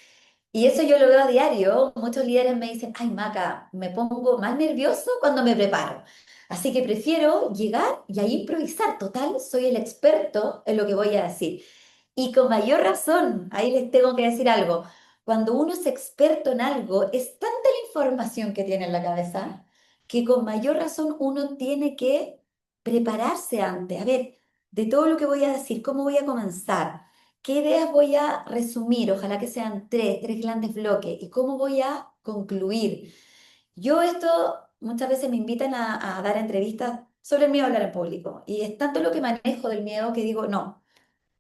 Y eso yo lo veo a diario. Muchos líderes me dicen, ay, Maca, me pongo más nervioso cuando me preparo. Así que prefiero llegar y ahí improvisar. Total, soy el experto en lo que voy a decir. Y con mayor razón, ahí les tengo que decir algo. Cuando uno es experto en algo, es tanta la información que tiene en la cabeza que con mayor razón uno tiene que prepararse antes. A ver, de todo lo que voy a decir, ¿cómo voy a comenzar? ¿Qué ideas voy a resumir? Ojalá que sean tres grandes bloques. ¿Y cómo voy a concluir? Yo esto muchas veces me invitan a dar entrevistas sobre el miedo a hablar en público. Y es tanto lo que manejo del miedo que digo, no,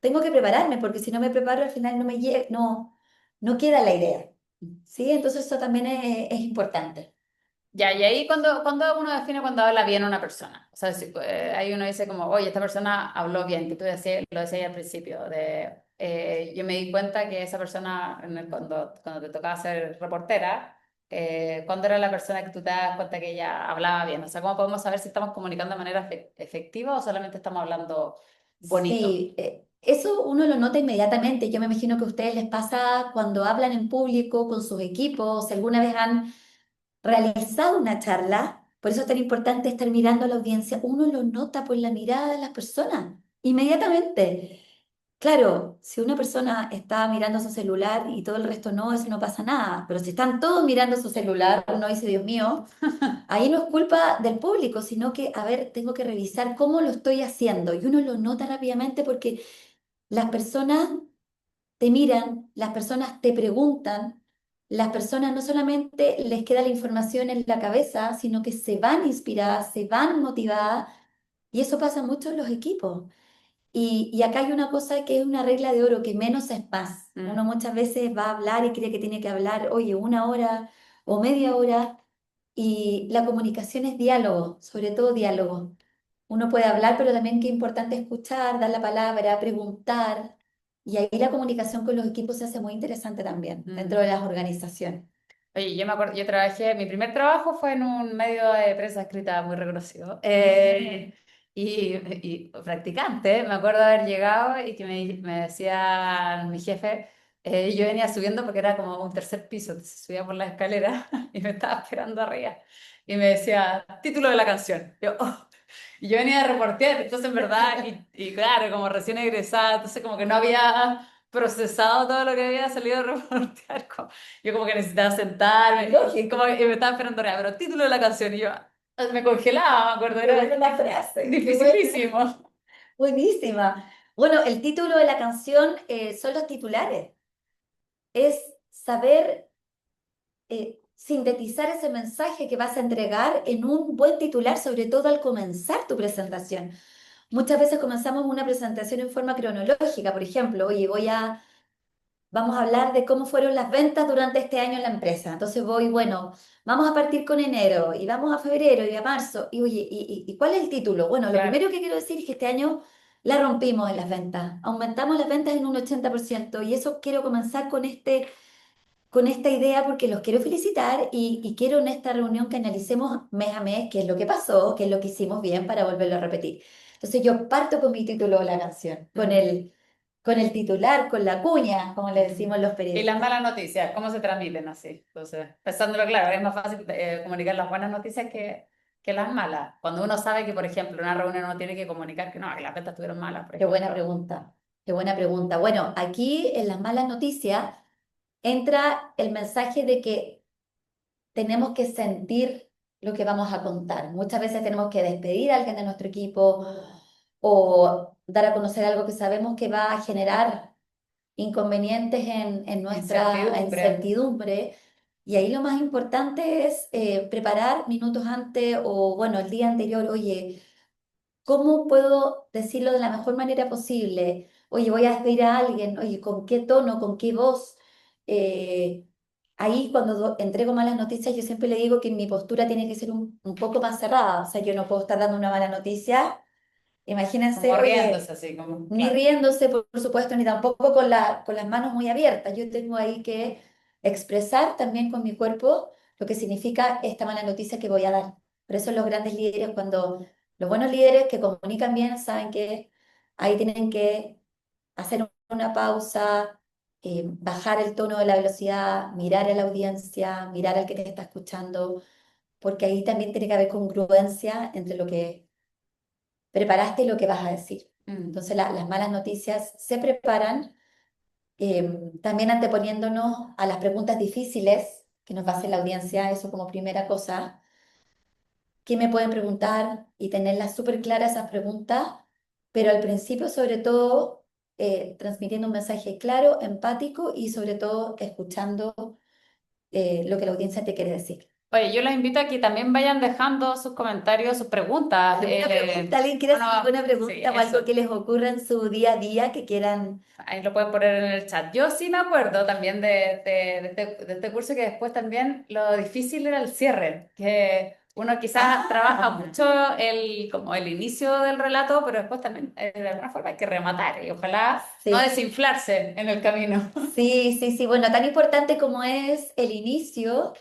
tengo que prepararme porque si no me preparo al final no me llega, no queda la idea. ¿Sí? Entonces eso también es importante. Ya, y ahí cuando uno define cuando habla bien una persona. O sea, ahí uno dice como, oye, esta persona habló bien, que tú decías, lo decías al principio, yo me di cuenta que esa persona, cuando te tocaba ser reportera, ¿cuándo era la persona que tú te das cuenta que ella hablaba bien? O sea, ¿cómo podemos saber si estamos comunicando de manera efectiva o solamente estamos hablando bonito? Sí, eso uno lo nota inmediatamente. Yo me imagino que a ustedes les pasa cuando hablan en público con sus equipos, si alguna vez han realizado una charla, por eso es tan importante estar mirando a la audiencia. Uno lo nota por la mirada de las personas, inmediatamente. Claro, si una persona está mirando su celular y todo el resto no, eso no pasa nada. Pero si están todos mirando su celular, uno dice, Dios mío, ahí no es culpa del público, sino que, a ver, tengo que revisar cómo lo estoy haciendo. Y uno lo nota rápidamente porque las personas te miran, las personas te preguntan, las personas no solamente les queda la información en la cabeza, sino que se van inspiradas, se van motivadas. Y eso pasa mucho en los equipos. Y acá hay una cosa que es una regla de oro, que menos es más. Uno Mm. muchas veces va a hablar y cree que tiene que hablar, oye, una hora o media hora, y la comunicación es diálogo, sobre todo diálogo. Uno puede hablar, pero también qué importante escuchar, dar la palabra, preguntar, y ahí la comunicación con los equipos se hace muy interesante también dentro Mm. de las organizaciones. Oye, yo me acuerdo, yo trabajé, mi primer trabajo fue en un medio de prensa escrita muy reconocido. Y practicante, me acuerdo haber llegado y que me decía mi jefe, yo venía subiendo porque era como un tercer piso, entonces subía por la escalera y me estaba esperando arriba. Y me decía, título de la canción. Yo, "Oh". Y yo venía a reportear, entonces en verdad, y claro, como recién egresada, entonces como que no había procesado todo lo que había salido a reportear. Yo como que necesitaba sentarme y Lógico, como que me estaba esperando arriba, pero título de la canción y yo me congelaba, me acuerdo, qué era buena la frase, qué buena, dificilísimo. buenísima. Bueno, el título de la canción son los titulares. Es saber sintetizar ese mensaje que vas a entregar en un buen titular, sobre todo al comenzar tu presentación. Muchas veces comenzamos una presentación en forma cronológica, por ejemplo, oye, vamos a hablar de cómo fueron las ventas durante este año en la empresa. Entonces bueno, vamos a partir con enero y vamos a febrero y a marzo. Y oye, ¿y cuál es el título? Bueno, lo Claro. primero que quiero decir es que este año la rompimos en las ventas. Aumentamos las ventas en un 80% y eso quiero comenzar con esta idea porque los quiero felicitar y quiero en esta reunión que analicemos mes a mes qué es lo que pasó, qué es lo que hicimos bien para volverlo a repetir. Entonces yo parto con mi título de la canción, Mm, con el titular, con la cuña, como le mm. decimos los Y las periodistas. malas noticias, ¿cómo se transmiten así? Entonces, pensándolo claro, es más fácil comunicar las buenas noticias que las malas. Cuando uno sabe que, por ejemplo, en una reunión uno tiene que comunicar que no, que las ventas estuvieron malas, por Qué buena ejemplo. pregunta, qué buena pregunta. Bueno, aquí en las malas noticias entra el mensaje de que tenemos que sentir lo que vamos a contar. Muchas veces tenemos que despedir a alguien de nuestro equipo o dar a conocer algo que sabemos que va a generar inconvenientes en nuestra Incertidumbre. incertidumbre. Y ahí lo más importante es preparar minutos antes o, bueno, el día anterior, oye, ¿cómo puedo decirlo de la mejor manera posible? Oye, voy a despedir a alguien, oye, ¿con qué tono, con qué voz? Eh, Ahí cuando entrego malas noticias, yo siempre le digo que mi postura tiene que ser un poco más cerrada, o sea, yo no puedo estar dando una mala noticia. Como Imagínense, riéndose oye, así, como, ni claro. riéndose, por supuesto, ni tampoco con las manos muy abiertas. Yo tengo ahí que expresar también con mi cuerpo lo que significa esta mala noticia que voy a dar. Por eso los grandes líderes, cuando los buenos líderes que comunican bien, saben que ahí tienen que hacer una pausa, bajar el tono de la velocidad, mirar a la audiencia, mirar al que te está escuchando, porque ahí también tiene que haber congruencia entre lo que preparaste y lo que vas a decir. Mm. Entonces las malas noticias se preparan también anteponiéndonos a las preguntas difíciles que nos va a hacer la audiencia, eso como primera cosa. qué me pueden preguntar y tenerlas súper claras esas preguntas, pero al principio sobre todo transmitiendo un mensaje claro, empático y sobre todo escuchando lo que la audiencia te quiere decir. Oye, yo los invito a que también vayan dejando sus comentarios, sus preguntas. ¿Alguna pregunta? ¿Alguien quiere hacer Bueno, alguna sí, pregunta o algo eso. que les ocurra en su día a día que quieran? Ahí lo pueden poner en el chat. Yo sí me acuerdo también de este curso que después también lo difícil era el cierre, que uno quizás trabaja Ah, mucho como el inicio del relato, pero después también de alguna forma hay que rematar y ojalá no sí. desinflarse en el camino. Sí, sí, sí. Bueno, tan importante como es el inicio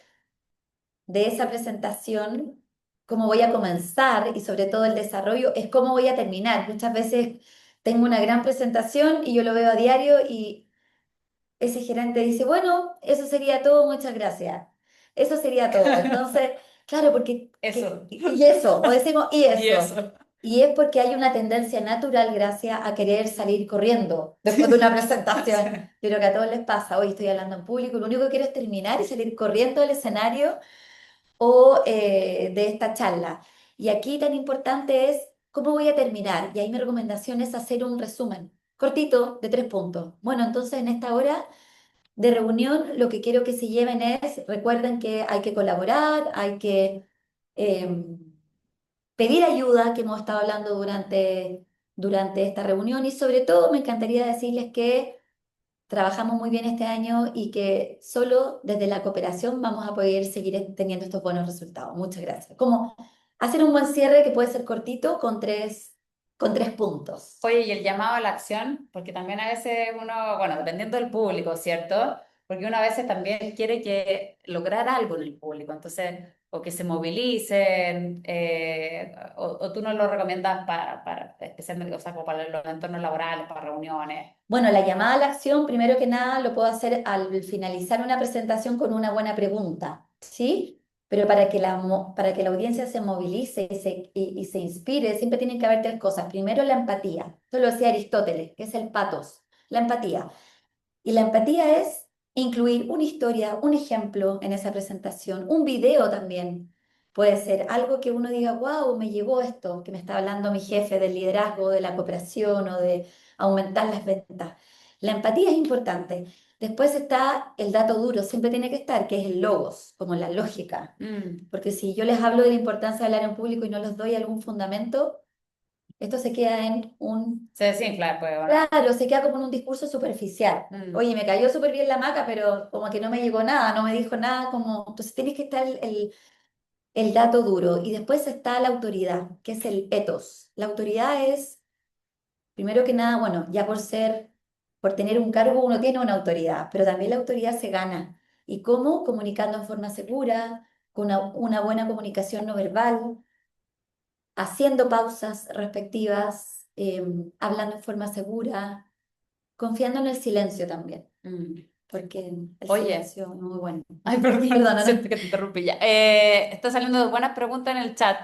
de esa presentación, cómo voy a comenzar y sobre todo el desarrollo, es cómo voy a terminar. Muchas veces tengo una gran presentación y yo lo veo a diario y ese gerente dice, bueno, eso sería todo, muchas gracias. Eso sería todo. Entonces, claro, porque, Eso. y eso, o decimos, y Y eso. eso. Y es porque hay una tendencia natural, gracias a querer salir corriendo después de una Sí. presentación. Yo creo que a todos les pasa. Hoy estoy hablando en público, lo único que quiero es terminar y salir corriendo del escenario o de esta charla. Y aquí tan importante es cómo voy a terminar. Y ahí mi recomendación es hacer un resumen cortito de 3 puntos. Bueno, entonces en esta hora de reunión lo que quiero que se lleven es, recuerden que hay que colaborar, hay que eh, pedir ayuda, que hemos estado hablando durante esta reunión y sobre todo me encantaría decirles que trabajamos muy bien este año y que solo desde la cooperación vamos a poder seguir teniendo estos buenos resultados. Muchas gracias. Como hacer un buen cierre que puede ser cortito con tres puntos. Oye, y el llamado a la acción, porque también a veces uno, bueno, dependiendo del público, ¿cierto? Porque uno a veces también quiere que lograr algo en el público, entonces, o que se movilicen, o tú no lo recomiendas para especialmente, o sea, como para los entornos laborales, para reuniones. Bueno, la llamada a la acción, primero que nada, lo puedo hacer al finalizar una presentación con una buena pregunta, ¿sí? Pero para que la audiencia se movilice y se inspire, siempre tienen que haber 3 cosas. Primero, la empatía. Eso lo decía Aristóteles, que es el patos, la empatía. Y la empatía es incluir una historia, un ejemplo en esa presentación, un video también. Puede ser algo que uno diga, wow, me llegó esto, que me está hablando mi jefe del liderazgo, de la cooperación o de aumentar las ventas. La empatía es importante. Después está el dato duro, siempre tiene que estar, que es el logos, como la lógica. Mm. Porque si yo les hablo de la importancia de hablar en público y no les doy algún fundamento, esto se queda en un. Se desinfla después, ¿o no? Claro, se queda como en un discurso superficial. Mm. Oye, me cayó súper bien la maca, pero como que no me llegó nada, no me dijo nada, como. Entonces tienes que estar el dato duro. Y después está la autoridad, que es el ethos. La autoridad es, primero que nada, bueno, ya por tener un cargo uno tiene una autoridad, pero también la autoridad se gana. ¿Y cómo? Comunicando en forma segura, con una buena comunicación no verbal, haciendo pausas respectivas, hablando en forma segura, confiando en el silencio también, Mm. porque el Oye. silencio es muy bueno. Ay, perdón, Perdóname. siento que te interrumpí ya. Está saliendo buenas preguntas en el chat.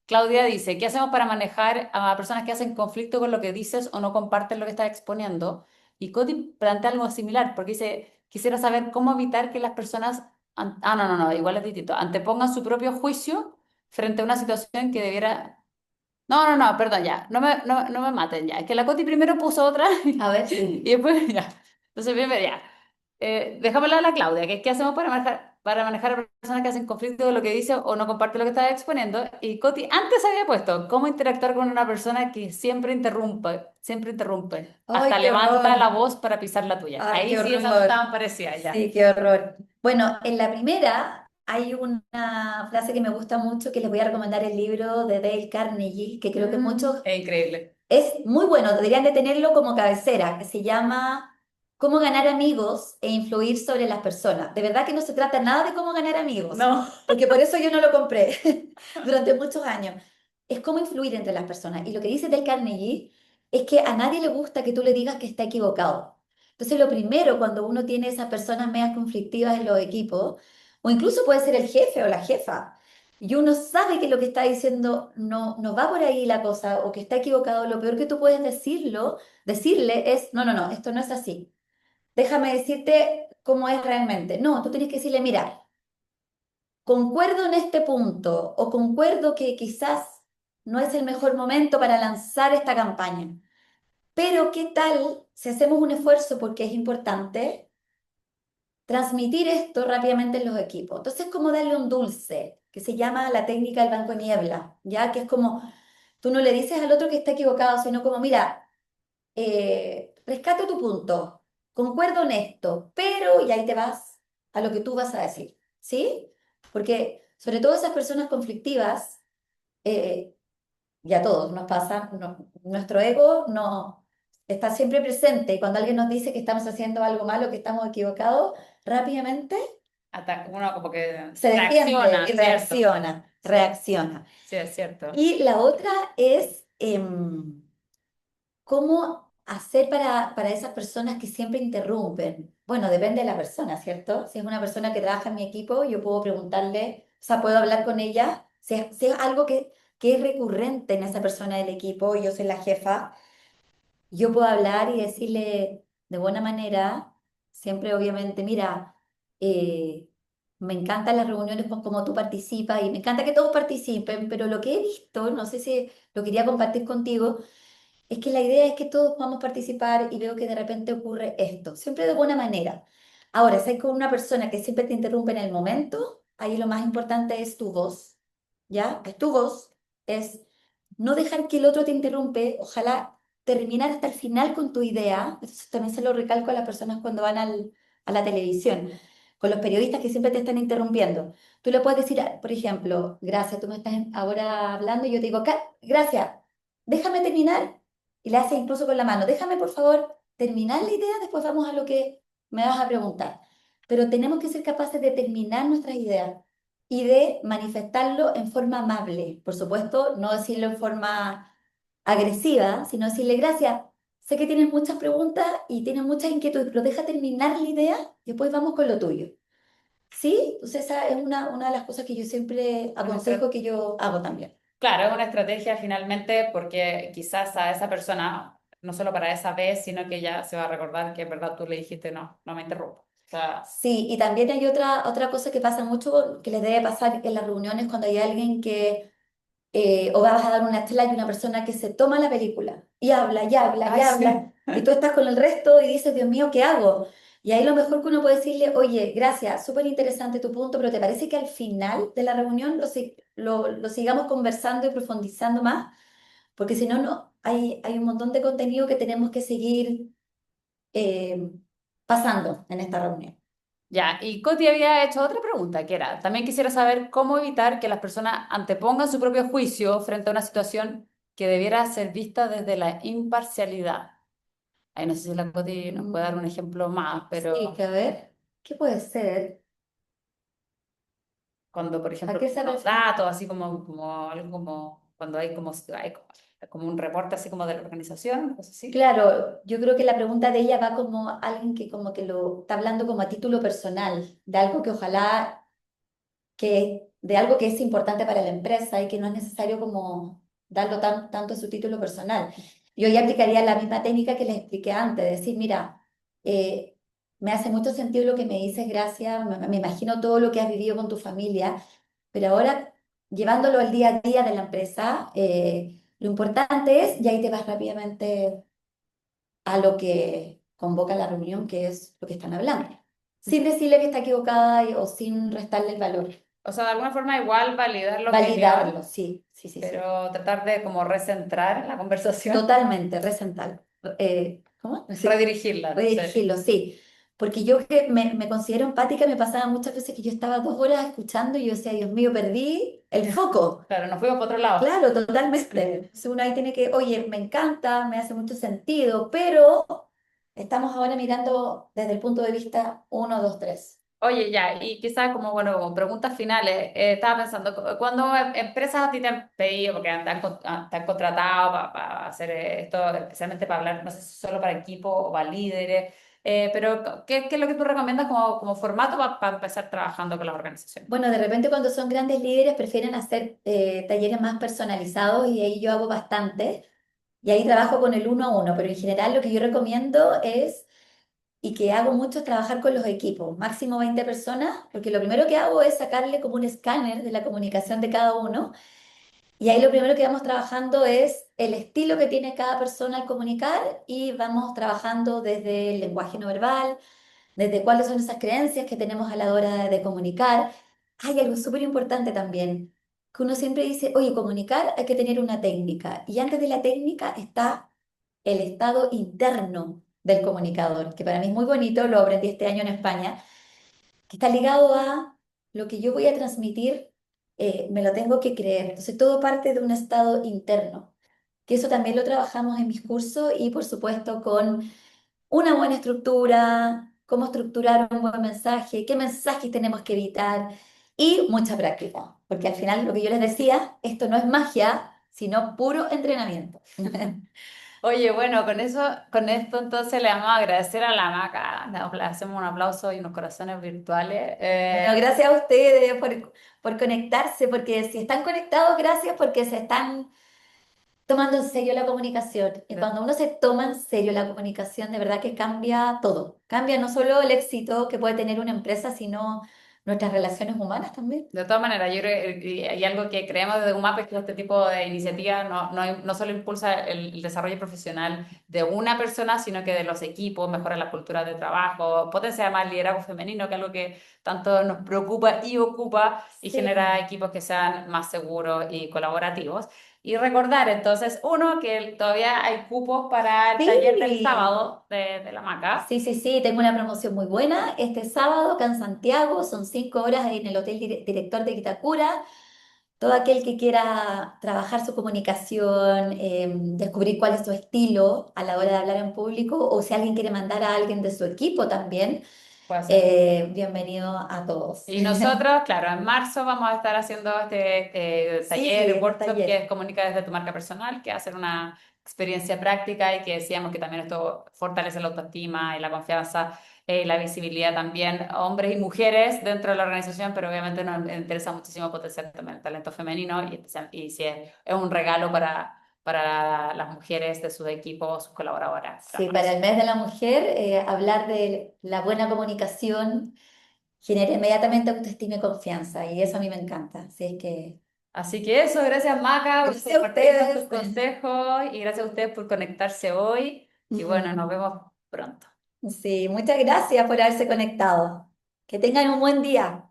Claudia dice, ¿qué hacemos para manejar a personas que hacen conflicto con lo que dices o no comparten lo que estás exponiendo? Y Coti plantea algo similar, porque dice, quisiera saber cómo evitar que las personas, no, no, no, igual es distinto, antepongan su propio juicio frente a una situación que debiera. No, no, no, perdón, ya, no me maten ya. Es que la Coti primero puso otra A ver, y sí. después ya. Entonces, primero ya. Dejámosle a la Claudia, que es qué hacemos para manejar a personas que hacen conflicto con lo que dice o no comparte lo que está exponiendo. Y Coti antes había puesto cómo interactuar con una persona que siempre interrumpe, Ay, hasta qué levanta la horror. voz para pisar la tuya. Ay, Ahí qué sí, esas no horror. estaban parecidas ya. Sí, qué horror. Bueno, en la primera hay una frase que me gusta mucho, que les voy a recomendar el libro de Dale Carnegie, que creo que muchos Es increíble. es muy bueno, deberían de tenerlo como cabecera, que se llama Cómo ganar amigos e influir sobre las personas. De verdad que no se trata nada de cómo ganar amigos, No. porque por eso yo no lo compré durante muchos años. Es cómo influir entre las personas. Y lo que dice Del Carnegie es que a nadie le gusta que tú le digas que está equivocado. Entonces, lo primero, cuando uno tiene esas personas medias conflictivas en los equipos, o incluso puede ser el jefe o la jefa, y uno sabe que lo que está diciendo no va por ahí la cosa o que está equivocado, lo peor que tú puedes decirle es, no, no, no, esto no es así. Déjame decirte cómo es realmente. No, tú tienes que decirle, mira, concuerdo en este punto o concuerdo que quizás no es el mejor momento para lanzar esta campaña, pero ¿qué tal si hacemos un esfuerzo porque es importante transmitir esto rápidamente en los equipos? Entonces, como darle un dulce, que se llama la técnica del banco de niebla, ¿ya? Que es como, tú no le dices al otro que está equivocado, sino como, mira, rescato tu punto, concuerdo en esto, pero, y ahí te vas a lo que tú vas a decir, ¿sí? Porque sobre todo esas personas conflictivas, eh, y a todos nos pasa, nuestro ego no está siempre presente y cuando alguien nos dice que estamos haciendo algo malo, que estamos equivocados, rápidamente Hasta uno como que se defiende reacciona, y ¿cierto? reacciona, Sí, reacciona. sí, es cierto. Y la otra es cómo hacer para esas personas que siempre interrumpen. Bueno, depende de la persona, ¿cierto? Si es una persona que trabaja en mi equipo, yo puedo preguntarle, o sea, puedo hablar con ella, si es algo que es recurrente en esa persona del equipo, yo soy la jefa, yo puedo hablar y decirle de buena manera, siempre obviamente, mira, eh, me encantan las reuniones con cómo tú participas y me encanta que todos participen, pero lo que he visto, no sé si lo quería compartir contigo, es que la idea es que todos podamos participar y veo que de repente ocurre esto, siempre de buena manera. Ahora, si hay con una persona que siempre te interrumpe en el momento, ahí lo más importante es tu voz, ¿ya? Es tu voz, es no dejar que el otro te interrumpe, ojalá terminar hasta el final con tu idea. Eso también se lo recalco a las personas cuando van a la televisión, con los periodistas que siempre te están interrumpiendo. Tú le puedes decir, por ejemplo, gracias, tú me estás ahora hablando y yo te digo, Gracias, déjame terminar. Y le haces incluso con la mano, déjame por favor terminar la idea, después vamos a lo que me vas a preguntar. Pero tenemos que ser capaces de terminar nuestras ideas y de manifestarlo en forma amable. Por supuesto, no decirlo en forma agresiva, sino decirle gracias. Sé que tienes muchas preguntas y tienes muchas inquietudes, pero deja terminar la idea y después vamos con lo tuyo. ¿Sí? Entonces esa es una de las cosas que yo siempre Una aconsejo que yo hago también. Claro, es una estrategia finalmente porque quizás a esa persona, no solo para esa vez, sino que ya se va a recordar que en verdad tú le dijiste no, no me interrumpo. O sea, Sí, y también hay otra cosa que pasa mucho, que les debe pasar en las reuniones cuando hay alguien que o vas a dar una charla y una persona que se toma la película y habla, y habla, y ay, sí. habla, y tú estás con el resto y dices, Dios mío, ¿qué hago? Y ahí lo mejor que uno puede decirle, oye, gracias, súper interesante tu punto, pero ¿te parece que al final de la reunión lo sigamos conversando y profundizando más? Porque si no, hay un montón de contenido que tenemos que seguir eh, pasando en esta reunión. Ya, y Coti había hecho otra pregunta, que era, también quisiera saber cómo evitar que las personas antepongan su propio juicio frente a una situación que debiera ser vista desde la imparcialidad. Ay, no sé si la Coti nos puede dar un Mm, ejemplo más, sí, pero que a ver, ¿qué puede ser? cuando, por ¿A ejemplo, qué se los refiere? datos, así como algo como cuando hay como un reporte así como de la organización, cosas así. Claro, yo creo que la pregunta de ella va como alguien que como que lo está hablando como a título personal, de algo que ojalá de algo que es importante para la empresa y que no es necesario como darlo tanto a su título personal. Yo ya aplicaría la misma técnica que les expliqué antes, decir, mira, eh, me hace mucho sentido lo que me dices, gracias, me imagino todo lo que has vivido con tu familia, pero ahora llevándolo al día a día de la empresa, lo importante es, y ahí te vas rápidamente a lo que convoca la reunión, que es lo que están hablando, sin decirle que está equivocada o sin restarle el valor. O sea, de alguna forma igual validar la Validarlo, opinión, sí, sí, sí, sí. pero tratar de como recentrar la conversación, Totalmente, resentarlo. ¿Cómo? Sí, redirigirla, no sé. redirigirlo, sí. Porque yo que me considero empática, me pasaba muchas veces que yo estaba 2 horas escuchando y yo decía, Dios mío, perdí el foco. Claro, nos fuimos para otro lado. Claro, totalmente. Entonces uno ahí tiene que, oye, me encanta, me hace mucho sentido, pero estamos ahora mirando desde el punto de vista uno, 2, 3. Oye, ya, y quizás como, bueno, como preguntas finales, estaba pensando, cuando empresas a ti te han pedido, porque te han contratado para hacer esto, especialmente para hablar, no sé si solo para equipo o para líderes, pero ¿qué es lo que tú recomiendas como formato para empezar trabajando con las organizaciones? Bueno, de repente cuando son grandes líderes prefieren hacer talleres más personalizados y ahí yo hago bastante. Y ahí trabajo con el uno a uno, pero en general lo que yo recomiendo es y que hago mucho es trabajar con los equipos, máximo 20 personas, porque lo primero que hago es sacarle como un escáner de la comunicación de cada uno y ahí lo primero que vamos trabajando es el estilo que tiene cada persona al comunicar y vamos trabajando desde el lenguaje no verbal, desde cuáles son esas creencias que tenemos a la hora de comunicar. Hay algo súper importante también, que uno siempre dice, oye, comunicar hay que tener una técnica y antes de la técnica está el estado interno del comunicador, que para mí es muy bonito, lo aprendí este año en España, que está ligado a lo que yo voy a transmitir, me lo tengo que creer. Entonces todo parte de un estado interno, que eso también lo trabajamos en mis cursos y por supuesto con una buena estructura, cómo estructurar un buen mensaje, qué mensajes tenemos que evitar y mucha práctica, porque al final lo que yo les decía, esto no es magia, sino puro entrenamiento. Oye, bueno, con esto entonces le vamos a agradecer a la Maca, le hacemos un aplauso y unos corazones virtuales. Bueno, gracias a ustedes por conectarse, porque si están conectados, gracias porque se están tomando en serio la comunicación. Y cuando uno se toma en serio la comunicación, de verdad que cambia todo. Cambia no solo el éxito que puede tener una empresa, sino nuestras relaciones humanas también. De todas maneras, yo creo que hay algo que creemos desde UMAP es que este tipo de iniciativas no solo impulsa el desarrollo profesional de una persona, sino que de los equipos, mejora la cultura de trabajo, potencia más el liderazgo femenino, que es algo que tanto nos preocupa y ocupa, y genera Sí, equipos que sean más seguros y colaborativos. Y recordar entonces, uno, que todavía hay cupos para el taller del sí. sábado de la Maca. Sí, sí, sí, tengo una promoción muy buena. Este sábado acá en Santiago, son 5 horas en el Hotel Director de Kitacura. Todo aquel que quiera trabajar su comunicación, descubrir cuál es su estilo a la hora de hablar en público, o si alguien quiere mandar a alguien de su equipo también, Puede ser. bienvenido a todos. Y nosotros, claro, en marzo vamos a estar haciendo taller, Sí, workshop que es taller. Comunica desde tu marca personal, que va a ser una experiencia práctica y que decíamos que también esto fortalece la autoestima y la confianza, la visibilidad también, hombres y mujeres dentro de la organización, pero obviamente nos interesa muchísimo potenciar también el talento femenino y si es un regalo para las mujeres de sus equipos, sus colaboradoras. Sí, para el mes de la mujer, hablar de la buena comunicación genera inmediatamente autoestima y confianza, y eso a mí me encanta. Así es que, Así que eso, gracias Maca por gracias a compartirnos tus ustedes. consejos y gracias a ustedes por conectarse hoy. Y bueno, nos vemos pronto. Sí, muchas gracias por haberse conectado. Que tengan un buen día.